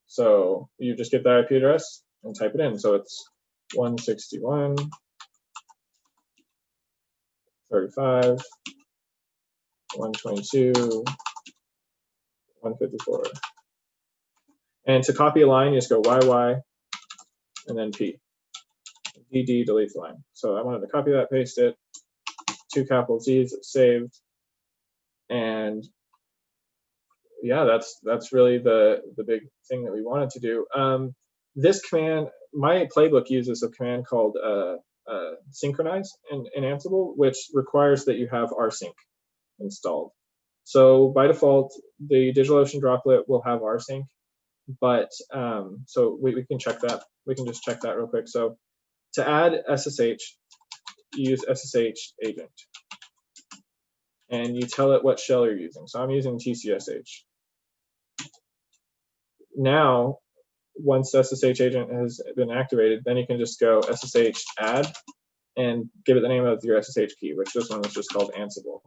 So you just get the IP address and type it in. So it's 161, 35, 122, 154. And to copy a line, you just go YY and then P. DD delete the line. So I wanted to copy that, paste it, 2 capital Z's, it's saved. And yeah, that's really the big thing that we wanted to do. This command, my playbook uses a command called synchronize in Ansible, which requires that you have rsync installed. So by default, the DigitalOcean droplet will have rsync, but so we can check that. We can just check that real quick. So to add SSH, you use SSH agent, and you tell it what shell you're using. So I'm using TCSH. Now, once SSH agent has been activated, then you can just go SSH add and give it the name of your SSH key, which this one was just called Ansible.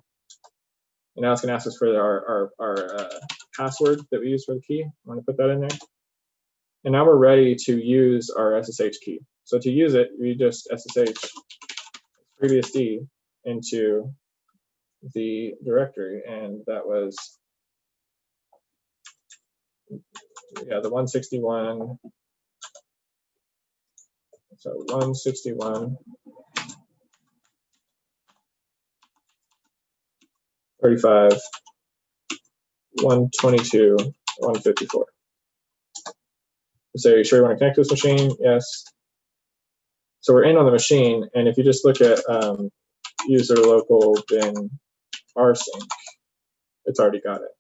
And now it's going to ask us for our password that we use for the key. I'm going to put that in there. And now we're ready to use our SSH key. So to use it, we just SSH FreeBSD into the directory, and that was the 161. So 161, 35, 122, 154. So are you sure you want to connect to this machine? Yes. So we're in on the machine, and if you just look at user local bin rsync, it's already got it,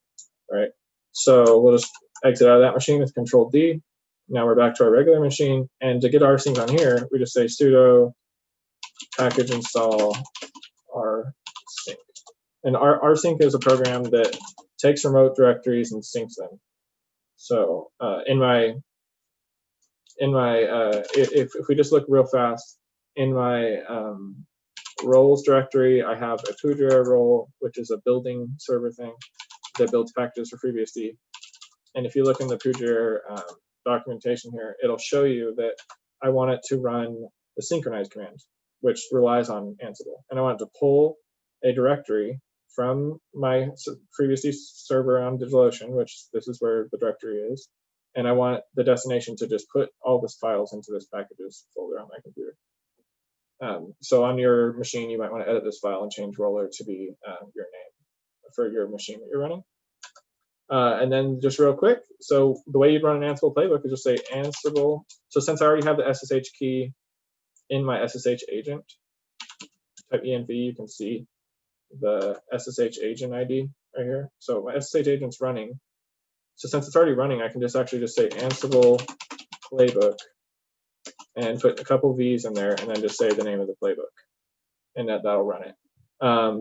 right? So we'll just exit out of that machine with Control D. Now we're back to our regular machine, and to get rsync on here, we just say sudo package install rsync. And rsync is a program that takes remote directories and syncs them. So if we just look real fast, in my roles directory, I have a Pujara role, which is a building server thing that builds packages for FreeBSD. And if you look in the Pujara documentation here, it'll show you that I want it to run the synchronize command, which relies on Ansible. And I want it to pull a directory from my FreeBSD server on DigitalOcean, which this is where the directory is. And I want the destination to just put all this files into this packages folder on my computer. So on your machine, you might want to edit this file and change roller to be your name for your machine that you're running. And then just real quick, so the way you'd run an Ansible playbook is just say Ansible. So since I already have the SSH key in my SSH agent, type env, you can see the SSH agent ID right here. So my SSH agent's running. So since it's already running, I can just actually just say Ansible playbook and put a couple V's in there, and then just say the name of the playbook, and that'll run it.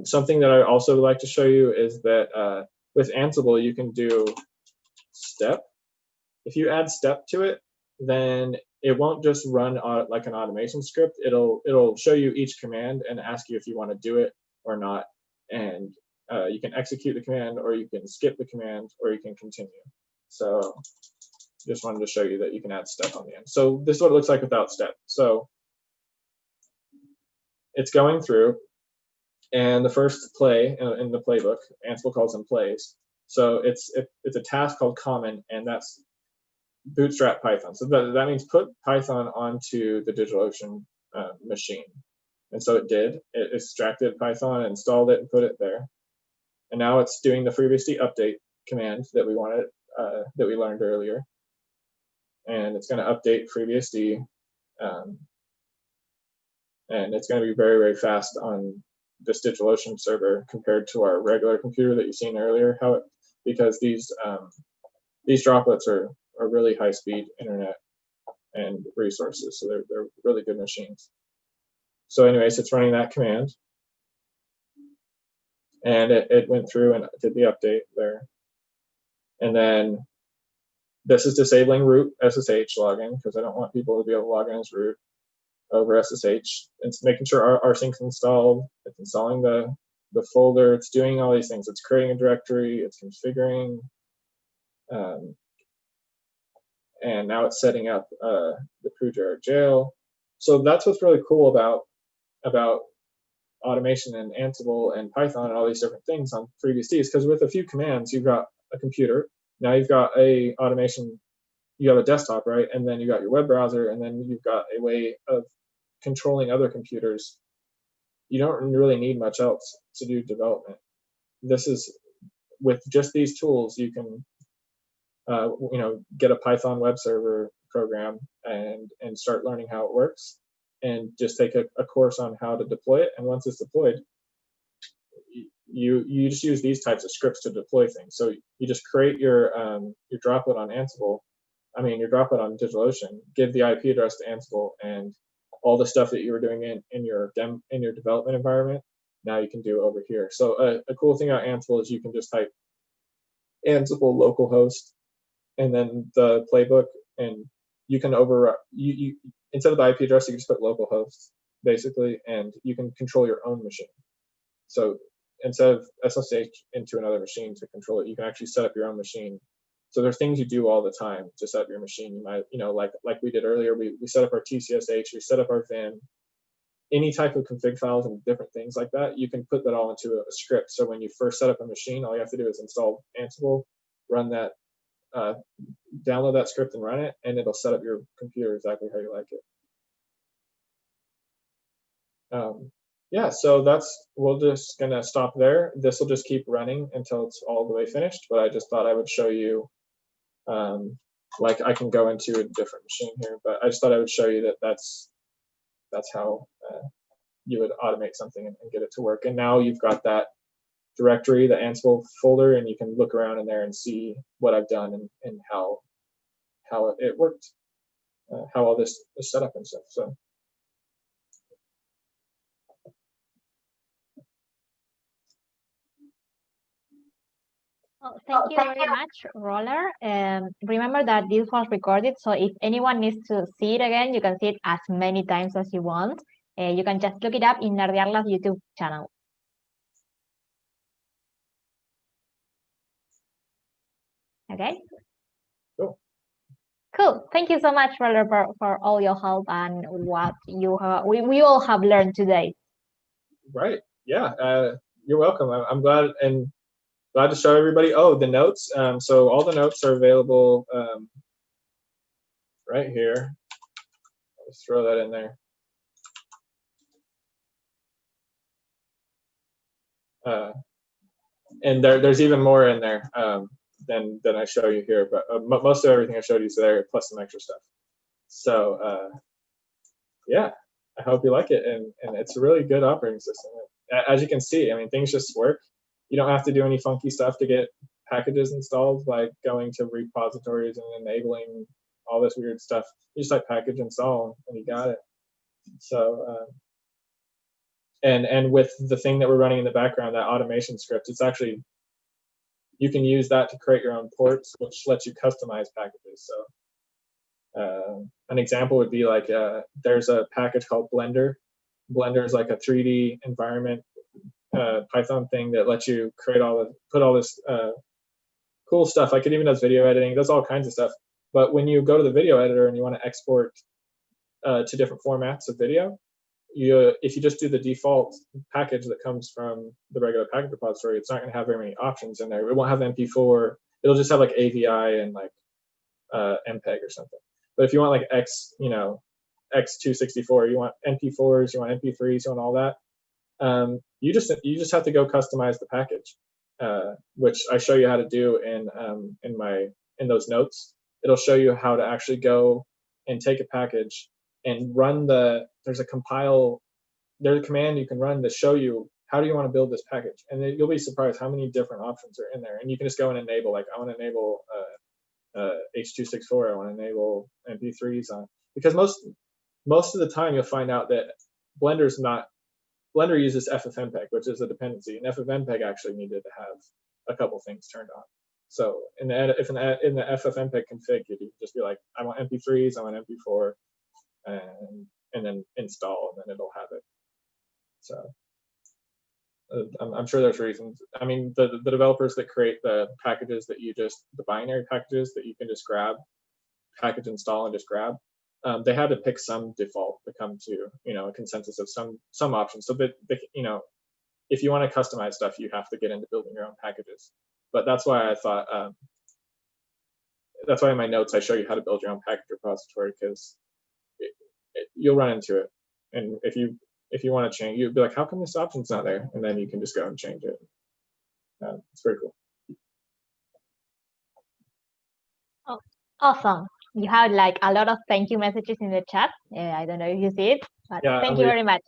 Something that I also would like to show you is that with Ansible, you can do step. If you add step to it, then it won't just run like an automation script. It'll show you each command and ask you if you want to do it or not. And you can execute the command, or you can skip the command, or you can continue. So just wanted to show you that you can add step on the end. So this is what it looks like without step. So it's going through, and the first play in the playbook, Ansible calls them plays. So it's a task called common, and that's bootstrap Python. So that means put Python onto the DigitalOcean machine. And so it did. It extracted Python, installed it, and put it there. And now it's doing the FreeBSD update command that we wanted, that we learned earlier. And it's going to update FreeBSD, and it's going to be very, very fast on this DigitalOcean server compared to our regular computer that you've seen earlier. Because these droplets are really high-speed internet and resources, so they're really good machines. So anyways, it's running that command, and it went through and did the update there. And then this is disabling root SSH login, because I don't want people to be able to log in as root over SSH. It's making sure our sync's installed. It's installing the folder. It's doing all these things. It's creating a directory. It's configuring. And now it's setting up the Pujara jail. So that's what's really cool about automation and Ansible and Python and all these different things on FreeBSD, is because with a few commands, you've got a computer. Now you've got a automation. You have a desktop, right? And then you got your web browser, and then you've got a way of controlling other computers. You don't really need much else to do development. This is, with just these tools, you can get a Python web server program and start learning how it works, and just take a course on how to deploy it. And once it's deployed, you just use these types of scripts to deploy things. So you just create your droplet on Ansible. Your droplet on DigitalOcean. Give the IP address to Ansible, and all the stuff that you were doing in your development environment, now you can do over here. So a cool thing about Ansible is you can just type Ansible localhost and then the playbook, and you can you instead of the IP address, you can just put localhost basically, and you can control your own machine. So instead of SSH into another machine to control it, you can actually set up your own machine. So there's things you do all the time to set up your machine. You might, like we did earlier, we set up our TCSH, we set up our VIN, any type of config files and different things like that. You can put that all into a script. So when you first set up a machine, all you have to do is install Ansible, run that, download that script and run it, and it'll set up your computer exactly how you like it. Yeah, so we're just gonna stop there. This will just keep running until it's all the way finished, but I just thought I would show you, like I can go into a different machine here, but I just thought I would show you that that's how you would automate something and get it to work. And now you've got that directory, the Ansible folder, and you can look around in there and see what I've done and how it worked, how all this is set up and stuff. So. Well, thank you very much, Roller. Remember that this was recorded, so if anyone needs to see it again, you can see it as many times as you want. You can just look it up in Nerdearla's YouTube channel. Okay? Cool. Thank you so much, Roller, for all your help and what we all have learned today. Right. Yeah. You're welcome. I'm glad to show everybody. Oh, the notes. So all the notes are available right here. Let's throw that in there. And there's even more in there than I show you here. But most of everything I showed you is there, plus some extra stuff. So yeah, I hope you like it, and it's a really good operating system. As you can see, things just work. You don't have to do any funky stuff to get packages installed, like going to repositories and enabling all this weird stuff. You just type package install and you got it. So, and with the thing that we're running in the background, that automation script, it's actually, you can use that to create your own ports, which lets you customize packages. So an example would be like, there's a package called Blender. Blender is like a 3D environment Python thing that lets you put all this cool stuff. Like it even does video editing, does all kinds of stuff. But when you go to the video editor and you want to export to different formats of video, if you just do the default package that comes from the regular package repository, it's not going to have very many options in there. It won't have MP4. It'll just have like AVI and like MPEG or something. But if you want like X264, you want MP4s, you want MP3s, you want all that, you just have to go customize the package, which I show you how to do in those notes. It'll show you how to actually go and take a package and run there's a command you can run to show you how do you want to build this package, and then you'll be surprised how many different options are in there. And you can just go and enable, like, I want to enable H.264, I want to enable MP3s on, because most of the time you'll find out that Blender uses FFmpeg, which is a dependency, and FFmpeg actually needed to have a couple things turned on. So in the FFmpeg config, you just be like, I want MP3s, I want MP4, and then install, and then it'll have it. So I'm sure there's reasons. I mean, the developers that create the packages the binary packages that you can just grab, package install and just grab, they had to pick some default to come to a consensus of some options. So that if you want to customize stuff, you have to get into building your own packages. But that's why I thought that's why in my notes I show you how to build your own package repository, because you'll run into it, and if you want to change, you'd be like, how come this option's not there? And then you can just go and change it. It's very cool. Oh, awesome. You have like a lot of thank you messages in the chat. I don't know if you see it, but yeah, thank you very much.